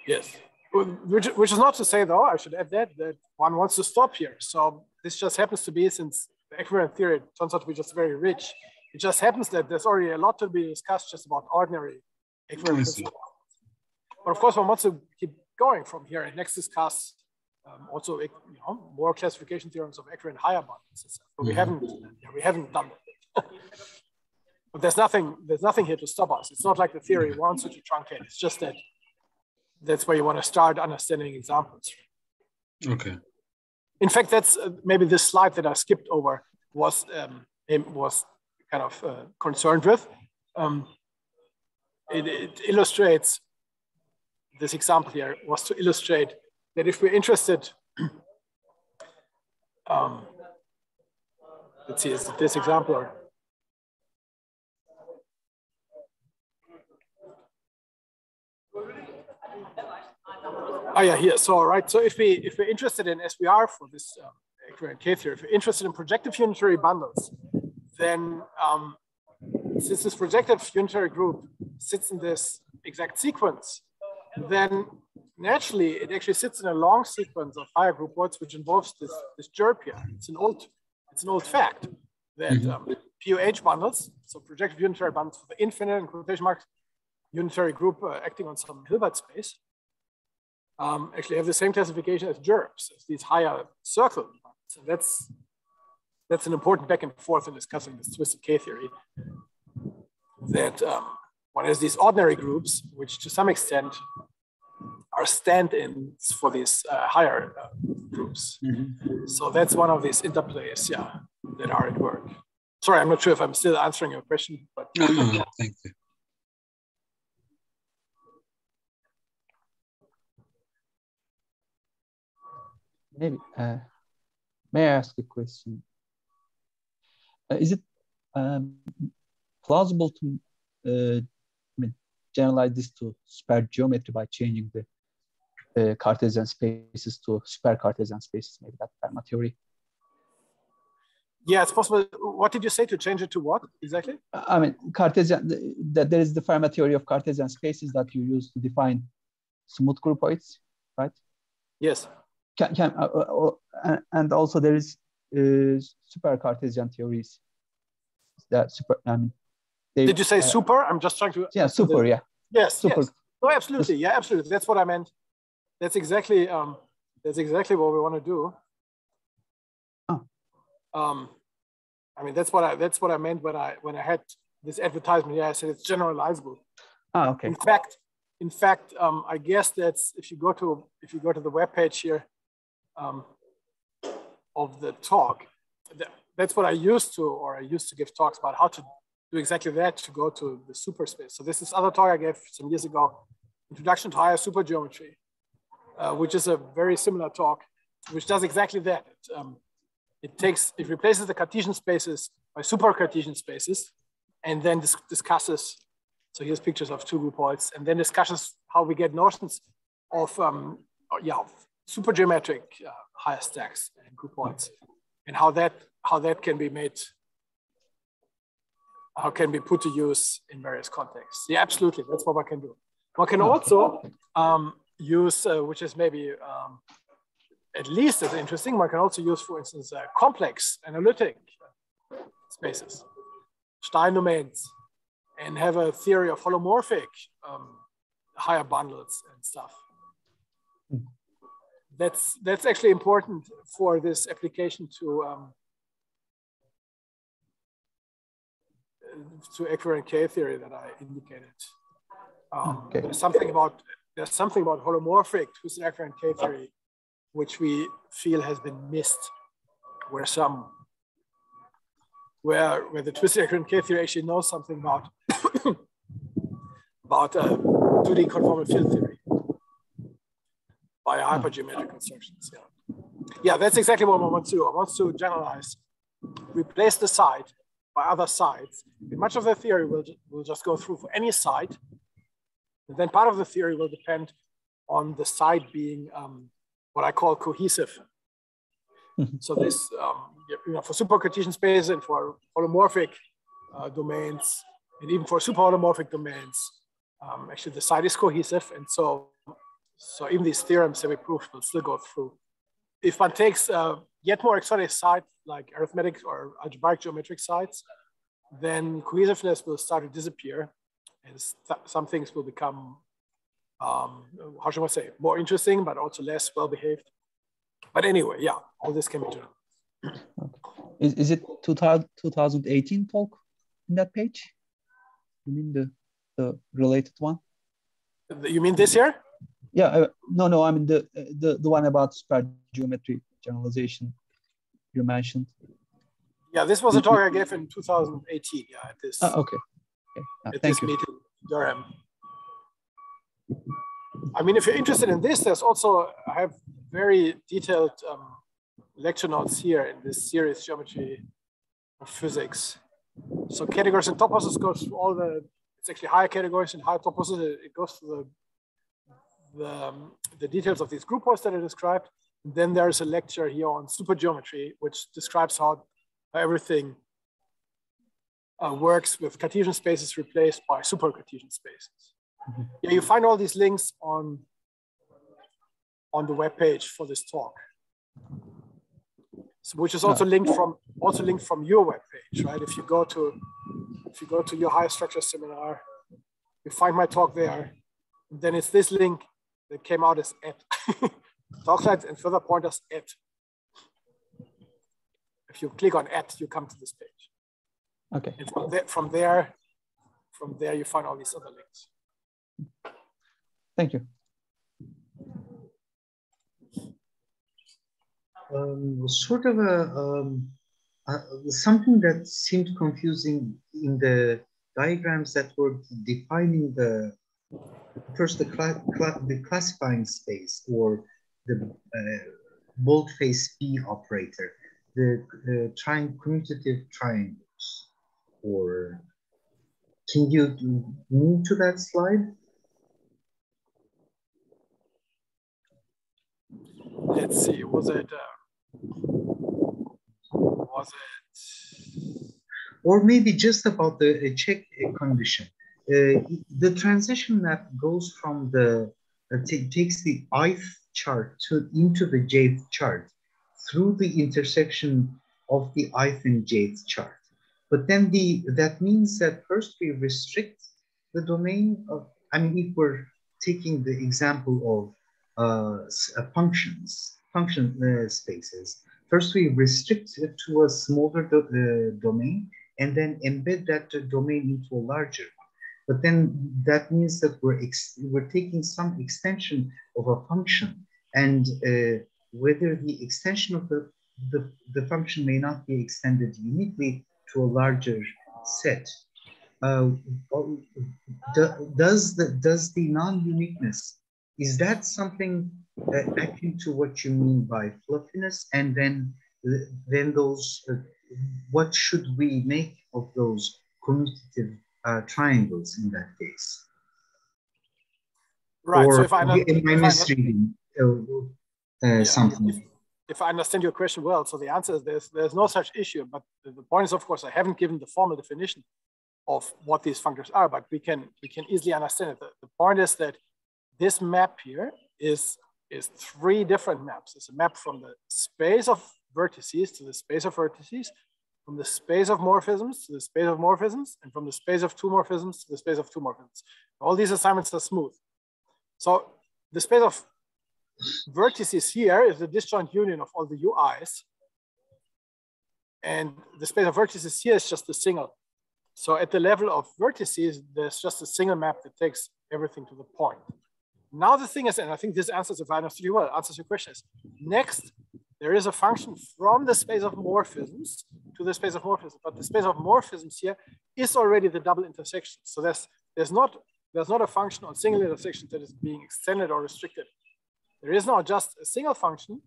Yes. Which is not to say, though, I should add that one wants to stop here. So this just happens to be, since the equivariant theory turns out to be just very rich, it just happens that there's already a lot to be discussed just about ordinary equivariant. But of course, one wants to keep going from here and next discuss also more classification theorems of equivariant higher bundles. But we haven't done that. But there's nothing here to stop us. It's not like the theory wants you to truncate. It's just that's where you want to start understanding examples. Okay. In fact, that's maybe this slide that I skipped over was kind of concerned with. It illustrates, this example here was to illustrate that if we're interested, let's see, is it this example or? Oh yeah, here. So right. So if we're interested in SVR for this equivariant K theory, if we're interested in projective unitary bundles, then since this projective unitary group sits in this exact sequence, then naturally it actually sits in a long sequence of higher groupoids, which involves this jerp here. It's an old fact that POH bundles, so projective unitary bundles for the infinite in quotation marks unitary group acting on some Hilbert space, actually have the same classification as jerps, as these higher circle. So that's an important back and forth in discussing this twisted K theory. That one has these ordinary groups, which to some extent are stand-ins for these higher groups. So that's one of these interplays, yeah, that are at work. Sorry, I'm not sure if I'm still answering your question, but no, thank you. Maybe, may I ask a question? Is it plausible to generalize this to super geometry by changing the Cartesian spaces to super Cartesian spaces, maybe that Fermat theory? Yeah, it's possible. What did you say, to change it to what exactly? I mean, Cartesian, that there is the Fermat theory of Cartesian spaces that you use to define smooth groupoids, right? Yes. And also there is super Cartesian theories. That super. Did you say super? I'm just trying to. Yeah, super. Yeah. Yes. Super. Yes. Oh, absolutely. Yeah, absolutely. That's what I meant. That's exactly what we want to do. Oh. I mean, that's what I meant when I had this advertisement. Yeah, I said it's generalizable. Ah, okay. In fact, I guess that's if you go to the webpage here of the talk, that's what I used to give talks about how to do exactly that, to go to the super space. So this is other talk I gave some years ago, Introduction to Higher Supergeometry, which is a very similar talk, which does exactly that. It replaces the Cartesian spaces by super Cartesian spaces, and then discusses. So here's pictures of two groupoids, and then discusses how we get notions of supergeometric higher stacks and groupoids, and how that can be made, how can be put to use in various contexts. Yeah, absolutely. That's what one can do. One can also use, which is maybe at least as interesting, one can also use, for instance, complex analytic spaces, Stein domains, and have a theory of holomorphic higher bundles and stuff. That's actually important for this application to equivariant K theory that I indicated. Okay. There's something about holomorphic twisted equivariant K theory which we feel has been missed, where the twisted equivariant K theory actually knows something about 2D conformal field theory by hypergeometric constructions. Yeah, that's exactly what one wants to do. One wants to generalize, replace the side by other sides. And much of the theory will just go through for any side. And then part of the theory will depend on the side being what I call cohesive. So this, for super Cartesian space and for holomorphic domains, and even for super holomorphic domains, actually the side is cohesive. And so even these theorems that we proved will still go through. If one takes yet more exotic sides like arithmetic or algebraic geometric sides, then cohesiveness will start to disappear, and some things will become, how should I say, more interesting, but also less well-behaved. But anyway, yeah, all this can be done. Is it 2018 talk in that page? You mean the related one? You mean this year? Yeah, no, I mean the one about super geometry generalization you mentioned. Yeah, this was a talk I gave in 2018. Yeah, at this, Okay. at this meeting in Durham. I mean, if you're interested in this, there's also, I have very detailed lecture notes here in this series, Geometry of Physics. So categories and toposes goes through all the, it's actually higher categories and higher toposes. It goes through the details of these group points that I described. And then there's a lecture here on supergeometry, which describes how everything works with Cartesian spaces replaced by super Cartesian spaces. Mm-hmm. Yeah, you find all these links on the web page for this talk, so, which is also linked from your web page, right? If you go to your higher structure seminar, you find my talk there. And then it's this link that came out as @ talk slides and further pointers @. If you click on @ you come to this page. Okay. And from there you find all these other links. Thank you. Sort of something that seemed confusing in the diagrams that were defining the classifying space, or the boldface P operator, the commutative triangles. Or can you move to that slide? Let's see. Was it? Or maybe just about the check condition. The transition map goes from the takes the ith chart into the jth chart through the intersection of the ith and jth chart. But then that means that first we restrict the domain of. I mean, if we're taking the example of function spaces. First, we restrict it to a smaller domain and then embed that domain into a larger one. But then that means that we're taking some extension of a function, and whether the extension of the function may not be extended uniquely to a larger set. Does the non-uniqueness, is that something akin to what you mean by fluffiness? And then those, what should we make of those commutative triangles in that case? Right. Or so if I am I misreading something? If I understand your question well, so the answer is there's no such issue. But the point is, of course, I haven't given the formal definition of what these functors are, but we can easily understand it. The point is that this map here is three different maps. It's a map from the space of vertices to the space of vertices, from the space of morphisms to the space of morphisms, and from the space of two morphisms to the space of two morphisms. All these assignments are smooth. So the space of vertices here is the disjoint union of all the UIs. And the space of vertices here is just a single. So at the level of vertices, there's just a single map that takes everything to the point. Now the thing is, and I think this answers, if I understood you well, answers your question, is next, there is a function from the space of morphisms to the space of morphisms, but the space of morphisms here is already the double intersection. So there's not a function on single intersections that is being extended or restricted. There is now just a single function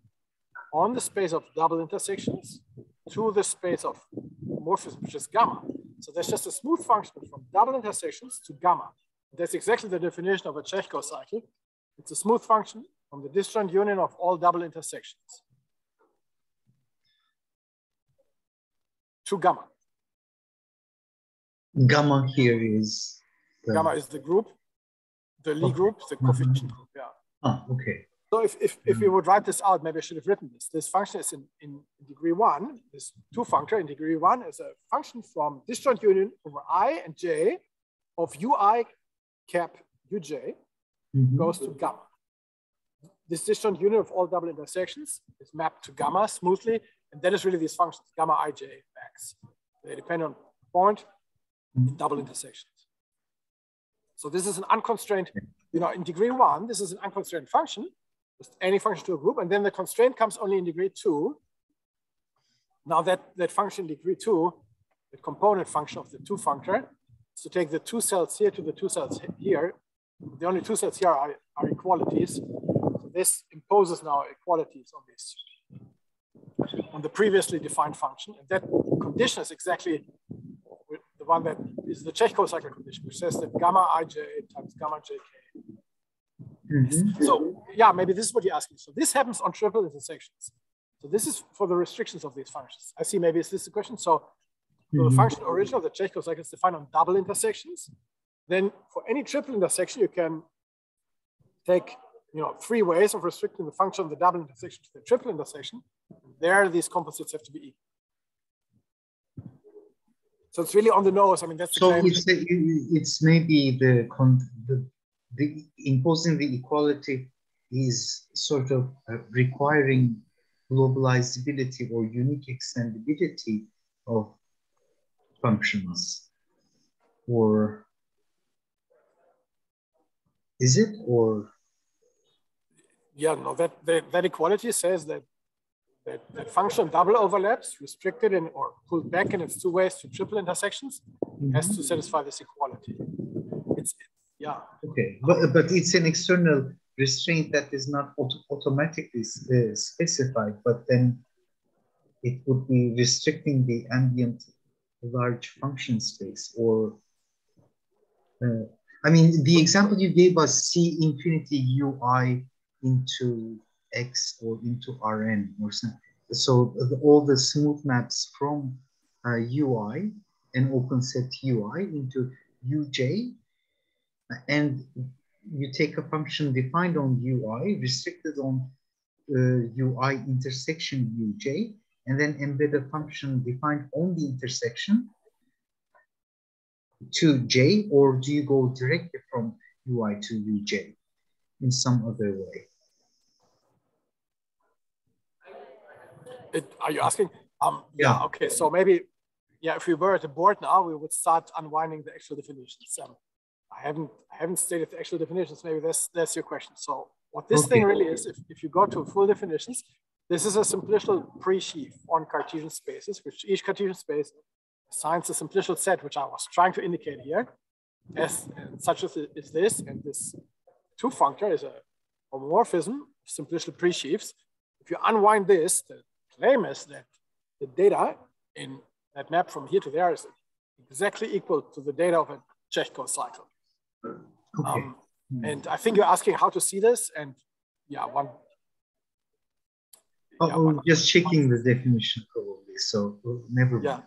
on the space of double intersections to the space of morphisms, which is gamma. So there's just a smooth function from double intersections to gamma. That's exactly the definition of a Chekhov cycle. It's a smooth function from the disjoint union of all double intersections to gamma. Gamma here is? Gamma is the group, the Lie group, the coefficient group, yeah. Oh, okay. So if we would write this out, maybe I should have written this. This function is in degree 1. This two functor in degree 1 is a function from disjoint union over I and j of ui cap uj goes to gamma. This disjoint union of all double intersections is mapped to gamma smoothly, and that is really these functions, gamma ij max. They depend on point in double intersections. So this is an unconstrained, in degree 1, this is an unconstrained function. just any function to a group, and then the constraint comes only in degree 2. Now that function degree 2, the component function of the 2 functor, is to take the 2 cells here to the 2 cells here. The only 2 cells here are equalities. So this imposes now equalities on this, on the previously defined function. And that condition is exactly the one that is the Chekhov cycle condition, which says that gamma ij times gamma jk. So yeah, maybe this is what you're asking. So this happens on triple intersections. So this is for the restrictions of these functions. I see, maybe is this the question? So the function original, the Chekhov cycle, is defined on double intersections. Then for any triple intersection, you can take 3 ways of restricting the function of the double intersection to the triple intersection. There, these composites have to be equal. So it's really on the nose. I mean, that's the so claim. it's maybe the imposing the equality is sort of requiring globalizability or unique extendability of functions, or is it? Or yeah, no, that equality says that function double overlaps, restricted in or pulled back in its 2 ways to triple intersections, has to satisfy this equality. Yeah. Okay, but it's an external restraint that is not automatically specified, but then it would be restricting the ambient large function space, or I mean, the example you gave us, C infinity ui into X or into Rn or something. So all the smooth maps from ui and open set ui into uj, and you take a function defined on ui, restricted on ui intersection uj, and then embed a function defined on the intersection to j, or do you go directly from ui to uj in some other way? Are you asking? Yeah, okay, so maybe, yeah, if we were at the board now, we would start unwinding the actual definitions. I haven't stated the actual definitions. Maybe that's your question. So what this thing really is, if you go to full definitions, this is a simplicial pre-sheaf on Cartesian spaces, which each Cartesian space assigns a simplicial set, which I was trying to indicate here, as such as is this, and this 2 functor is a homomorphism of simplicial pre-sheaves. If you unwind this, the claim is that the data in that map from here to there is exactly equal to the data of a Chekhov cycle. And I think you're asking how to see this, and yeah, just checking the definition probably. So never mind.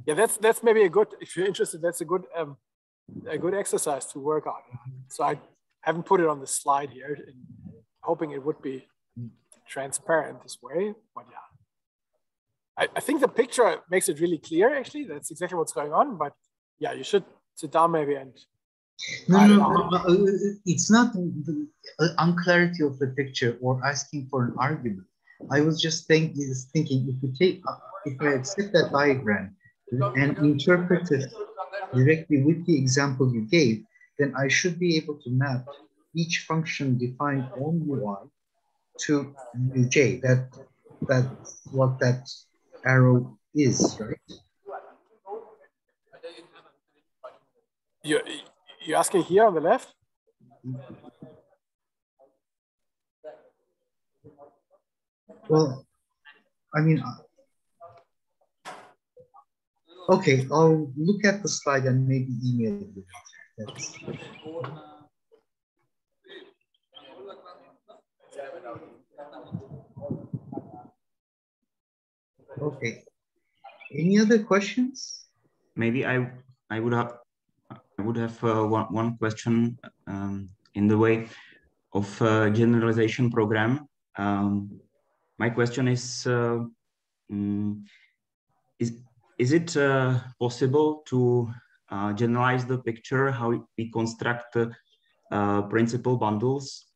Yeah, that's maybe a good. If you're interested, that's a good exercise to work on. So I haven't put it on the slide here, hoping it would be transparent this way. But yeah, I think the picture makes it really clear. Actually, that's exactly what's going on. But yeah, you should sit down maybe and. No, it's not the unclarity of the picture or asking for an argument. I was just thinking if I accept that diagram and interpret it directly with the example you gave, then I should be able to map each function defined on UI to uj. That's what that arrow is, right? You're asking here on the left? Well, I mean, okay, I'll look at the slide and maybe email you later. Okay. Any other questions? Maybe I would have one question in the way of generalization program. My question is it possible to generalize the picture how we construct principal bundles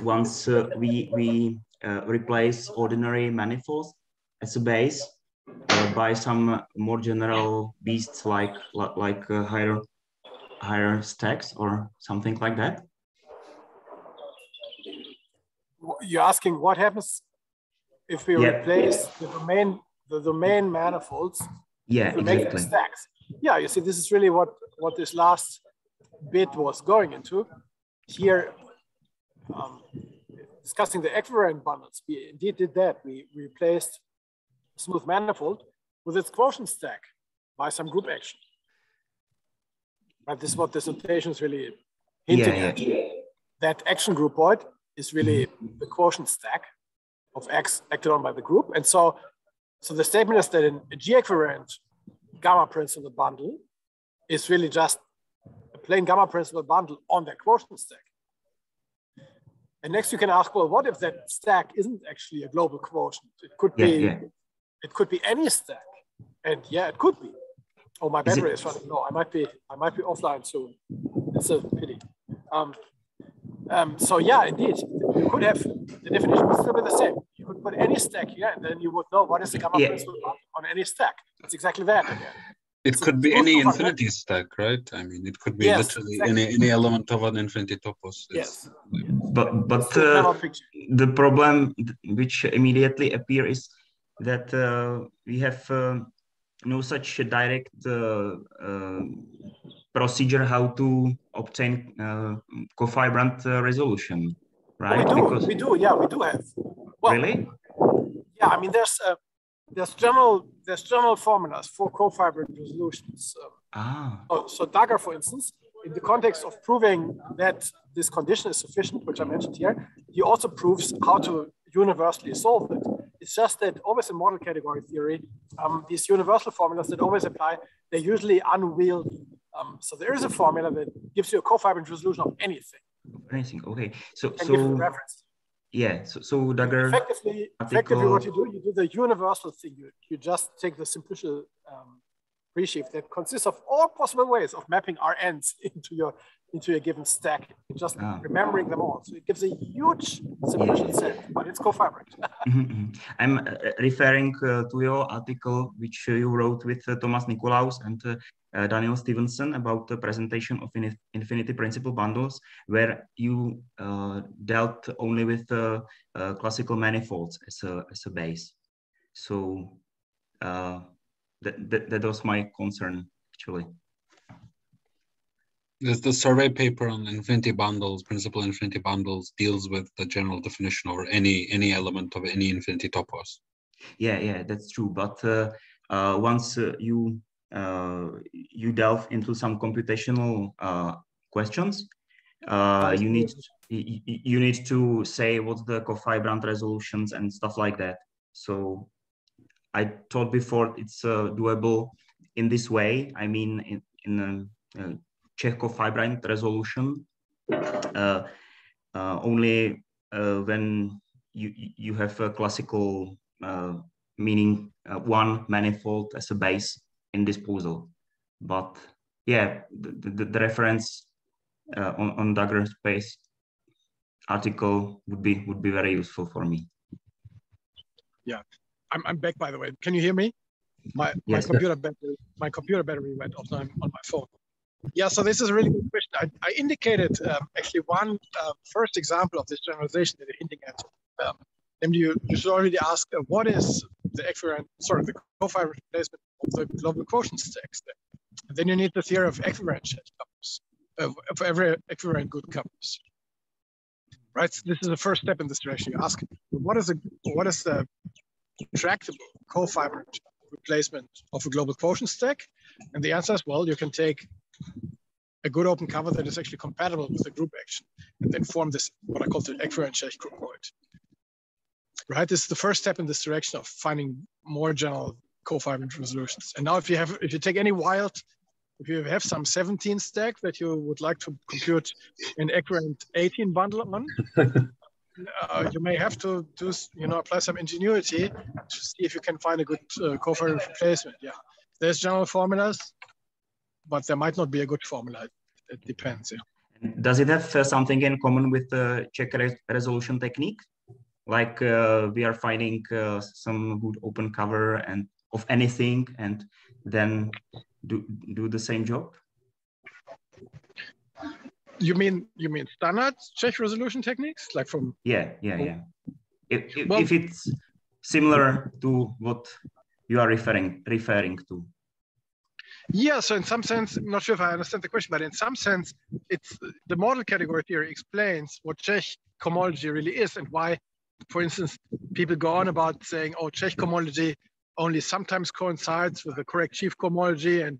once we replace ordinary manifolds as a base by some more general beasts like higher stacks or something like that? you're asking what happens if we replace the domain manifolds. Yeah, we make them stacks. Yeah, you see, this is really what this last bit was going into. Here, discussing the equivariant bundles, we indeed did that. We replaced smooth manifold with its quotient stack by some group action. But this is what this notation is really hinting at. That action group point is really the quotient stack of X acted on by the group. And so the statement is that a G-equivariant gamma principal bundle is really just a plain gamma principal bundle on that quotient stack. And next you can ask, well, what if that stack isn't actually a global quotient? It could be, it could be any stack. And yeah, it could be. Oh, my battery is running low. I might be offline soon. It's a pity. So yeah, indeed, you could have, the definition would still be the same. You could put any stack here, and then you would know what is the gamma principal on any stack. It's exactly that again. It could be any infinity stack, right? I mean, it could be literally any element of an infinity topos. Yes. But the problem which immediately appears is that we have no such direct procedure how to obtain cofibrant resolution, right? We do have. Well, really? Yeah, I mean, there's general formulas for cofibrant resolutions. So Dagger, for instance, in the context of proving that this condition is sufficient, which I mentioned here, he also proves how to universally solve it. It's just that always in model category theory, these universal formulas that always apply, they're usually unwieldy. So there is a formula that gives you a cofibrant resolution of anything. Anything, okay. So give you the reference. Yeah, so Dagger... Effectively what you do the universal thing. You just take the simplicial presheaf that consists of all possible ways of mapping RNs into your given stack, just remembering them all. So it gives a huge simplicial set, but it's cofibrant. I'm referring to your article, which you wrote with Thomas Nikolaus and Daniel Stevenson about the presentation of infinity principal bundles, where you dealt only with classical manifolds as a base. So that was my concern, actually. The survey paper on infinity bundles, principal infinity bundles, deals with the general definition over any element of any infinity topos. Yeah, that's true. But once you delve into some computational questions, you need to say what's the cofibrant resolutions and stuff like that. So I thought before it's doable in this way. I mean, in Czech cofibrant resolution, only when you have a classical meaning one manifold as a base in this puzzle. But yeah, the reference on Dagger space article would be very useful for me. Yeah, I'm back, by the way. Can you hear me? My computer battery went offline on my phone. Yeah, so this is a really good question. I indicated actually one first example of this generalization that you're hinting at. And you should already ask what is the cofibrant replacement of the global quotient stacks there. And then you need the theory of equivariant couples, of every equivariant good couples. Right? So this is the first step in this direction. You ask what is the tractable cofibrant replacement of a global quotient stack? And the answer is, well, you can take a good open cover that is actually compatible with the group action and then form this, what I call the equivariant groupoid. Right, this is the first step in this direction of finding more general cofibrant resolutions. And now if you have some 17 stack that you would like to compute an equivariant 18 bundle on, you may have to apply some ingenuity to see if you can find a good covariant replacement. Yeah, there's general formulas, but there might not be a good formula. It depends. Yeah. Does it have something in common with the Czech resolution technique? Like we are finding some good open cover and of anything, and then do the same job? You mean standard Czech resolution techniques, like from? Yeah. If it's similar to what you are referring to. Yeah, so in some sense, I'm not sure if I understand the question, but in some sense, it's the model category theory explains what Czech cohomology really is and why, for instance, people go on about saying, oh, Czech cohomology only sometimes coincides with the correct chief cohomology, and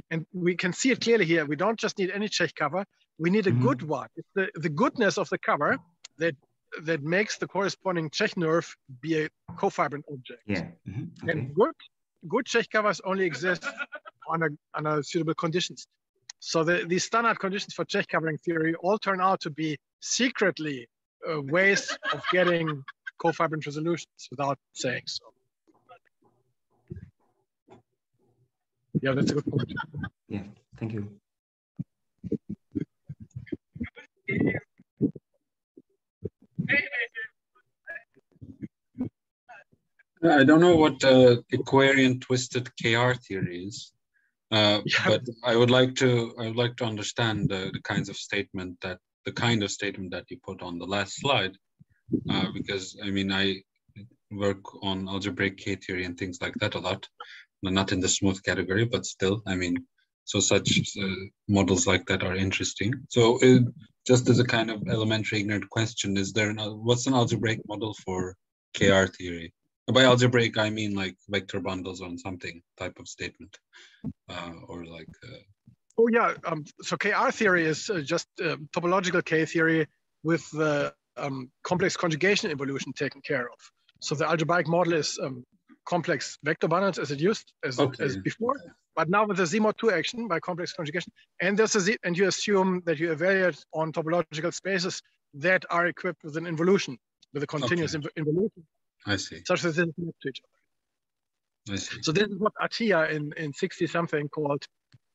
and we can see it clearly here. We don't just need any Czech cover; we need a good one. It's the goodness of the cover that makes the corresponding Czech nerve be a cofibrant object. Yeah. Okay. And good Czech covers only exist under suitable conditions. So the standard conditions for Czech covering theory all turn out to be secretly ways of getting cofibrant resolutions without saying so. Yeah, that's a good point. Yeah, thank you. I don't know what equivariant twisted KR theory is, but I would like to understand the kind of statement that you put on the last slide, because I mean I work on algebraic K theory and things like that a lot, not in the smooth category, but still, I mean, so such models like that are interesting. So just as a kind of elementary ignorant question, what's an algebraic model for KR theory? By algebraic, I mean like vector bundles on something type of statement, or like. Oh yeah, so KR theory is just topological K theory with the complex conjugation evolution taken care of. So the algebraic model is complex vector bundles as it used as before, but now with a Z mod 2 action by complex conjugation, and you assume that you evaluate on topological spaces that are equipped with an involution, with a continuous involution. I see. Such that they connect to each other. I see. So this is what Atiyah in 60 something called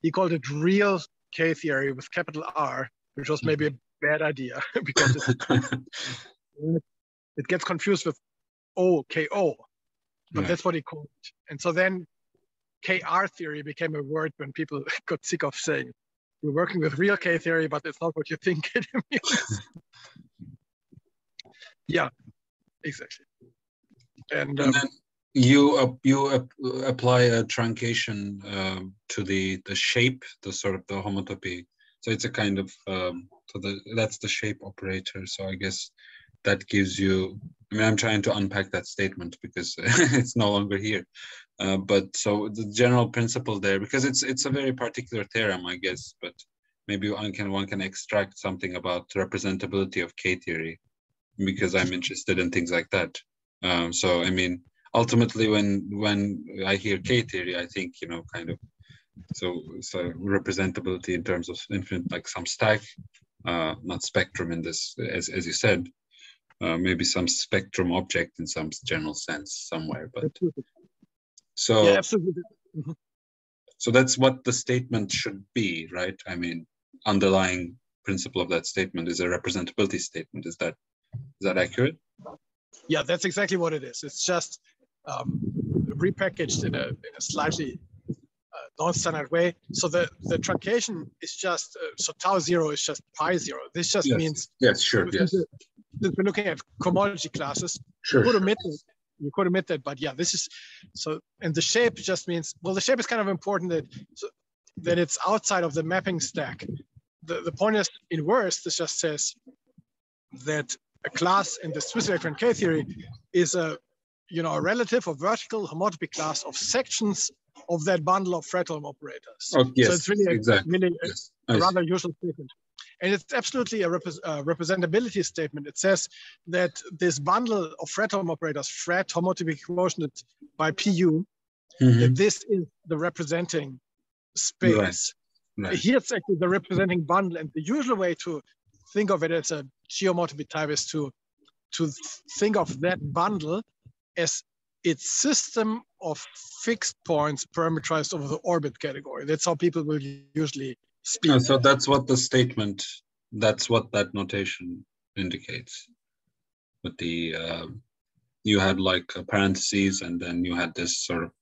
it real K theory with capital R, which was maybe a bad idea because it gets confused with KO, but that's what he called it. And so then KR theory became a word when people got sick of saying, we're working with real K theory, but it's not what you think it means. Yeah, exactly. And then you apply a truncation to the shape, the sort of the homotopy. So it's a kind of that's the shape operator. So I guess that gives you. I mean, I'm trying to unpack that statement because it's no longer here. But so the general principle there, because it's a very particular theorem, I guess. But maybe one can extract something about representability of K theory, because I'm interested in things like that. So I mean, ultimately, when I hear K theory, I think kind of so representability in terms of infinite, like some stack, not spectrum in this, as you said, maybe some spectrum object in some general sense somewhere. But so yeah, absolutely. Mm-hmm. So that's what the statement should be, right? I mean, underlying principle of that statement is a representability statement. Is that accurate? Yeah, that's exactly what it is. It's just repackaged in a slightly non-standard way. So the truncation is just so tau 0 is just pi 0. This just means sure. Since we're looking at cohomology classes, you could omit that, but yeah, this is so. And the shape just means, well, the shape is kind of important that it's outside of the mapping stack. The point is, in worst, this just says that a class in the Swiss vector K theory is a relative or vertical homotopy class of sections of that bundle of Fredholm operators. Oh, yes, so it's really a rather usual statement. And it's absolutely a representability statement. It says that this bundle of Fredholm operators, Fred homotopy quotient by PU, that this is the representing space. Right. Here it's actually the representing bundle. And the usual way to think of it as a geomorphic type is to think of that bundle as its system of fixed points parameterized over the orbit category. That's how people will usually speak. No, so that's what that notation indicates. With the you had like parentheses, and then you had this sort of,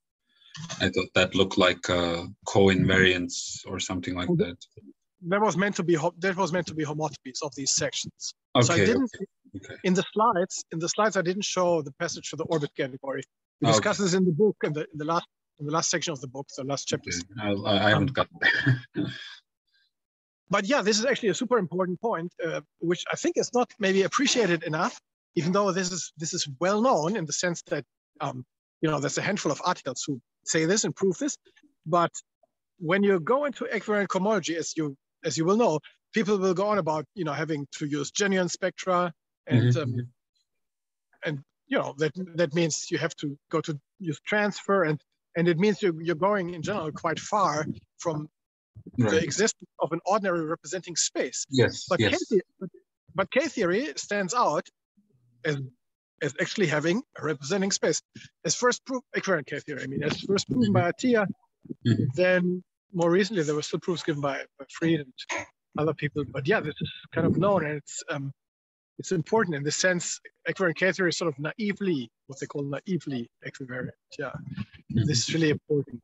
I thought that looked like co-invariance or something like that. that was meant to be homotopes of these sections. Okay, so I didn't okay. in the slides I didn't show the passage to the orbit category. We discuss this in the book in the last section of the book, the last chapters. Okay. I haven't got there. But yeah, this is actually a super important point, which I think is not maybe appreciated enough, even though this is well known in the sense that there's a handful of articles who say this and prove this. But when you go into equivariant cohomology, as you will know, people will go on about having to use genuine spectra, and that means you have to go to use transfer, and it means you're going in general quite far from the existence of an ordinary representing space. Yes. But K-theory stands out as actually having a representing space. As first proof, equivariant K-theory, as first proven by Atiyah, then more recently there were still proofs given by Fried and other people. But yeah, this is kind of known, and it's important in the sense equivariant K-theory is sort of naively, what they call naively equivariant. Yeah, this is really important.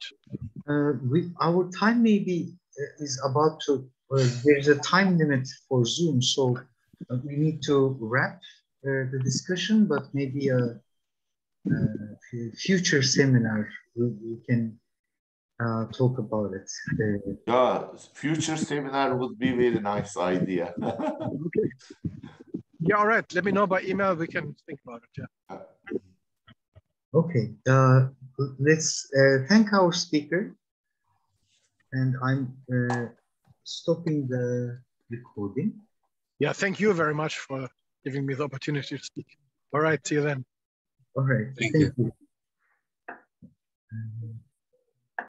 Our time maybe is about to, there's a time limit for Zoom, so we need to wrap the discussion, but maybe a future seminar we can talk about it. Yeah, future seminar would be very nice idea. Okay. Yeah, all right. Let me know by email. We can think about it. Yeah. Okay. Let's thank our speaker. And I'm stopping the recording. Yeah, thank you very much for giving me the opportunity to speak. All right, see you then. All right, thank you.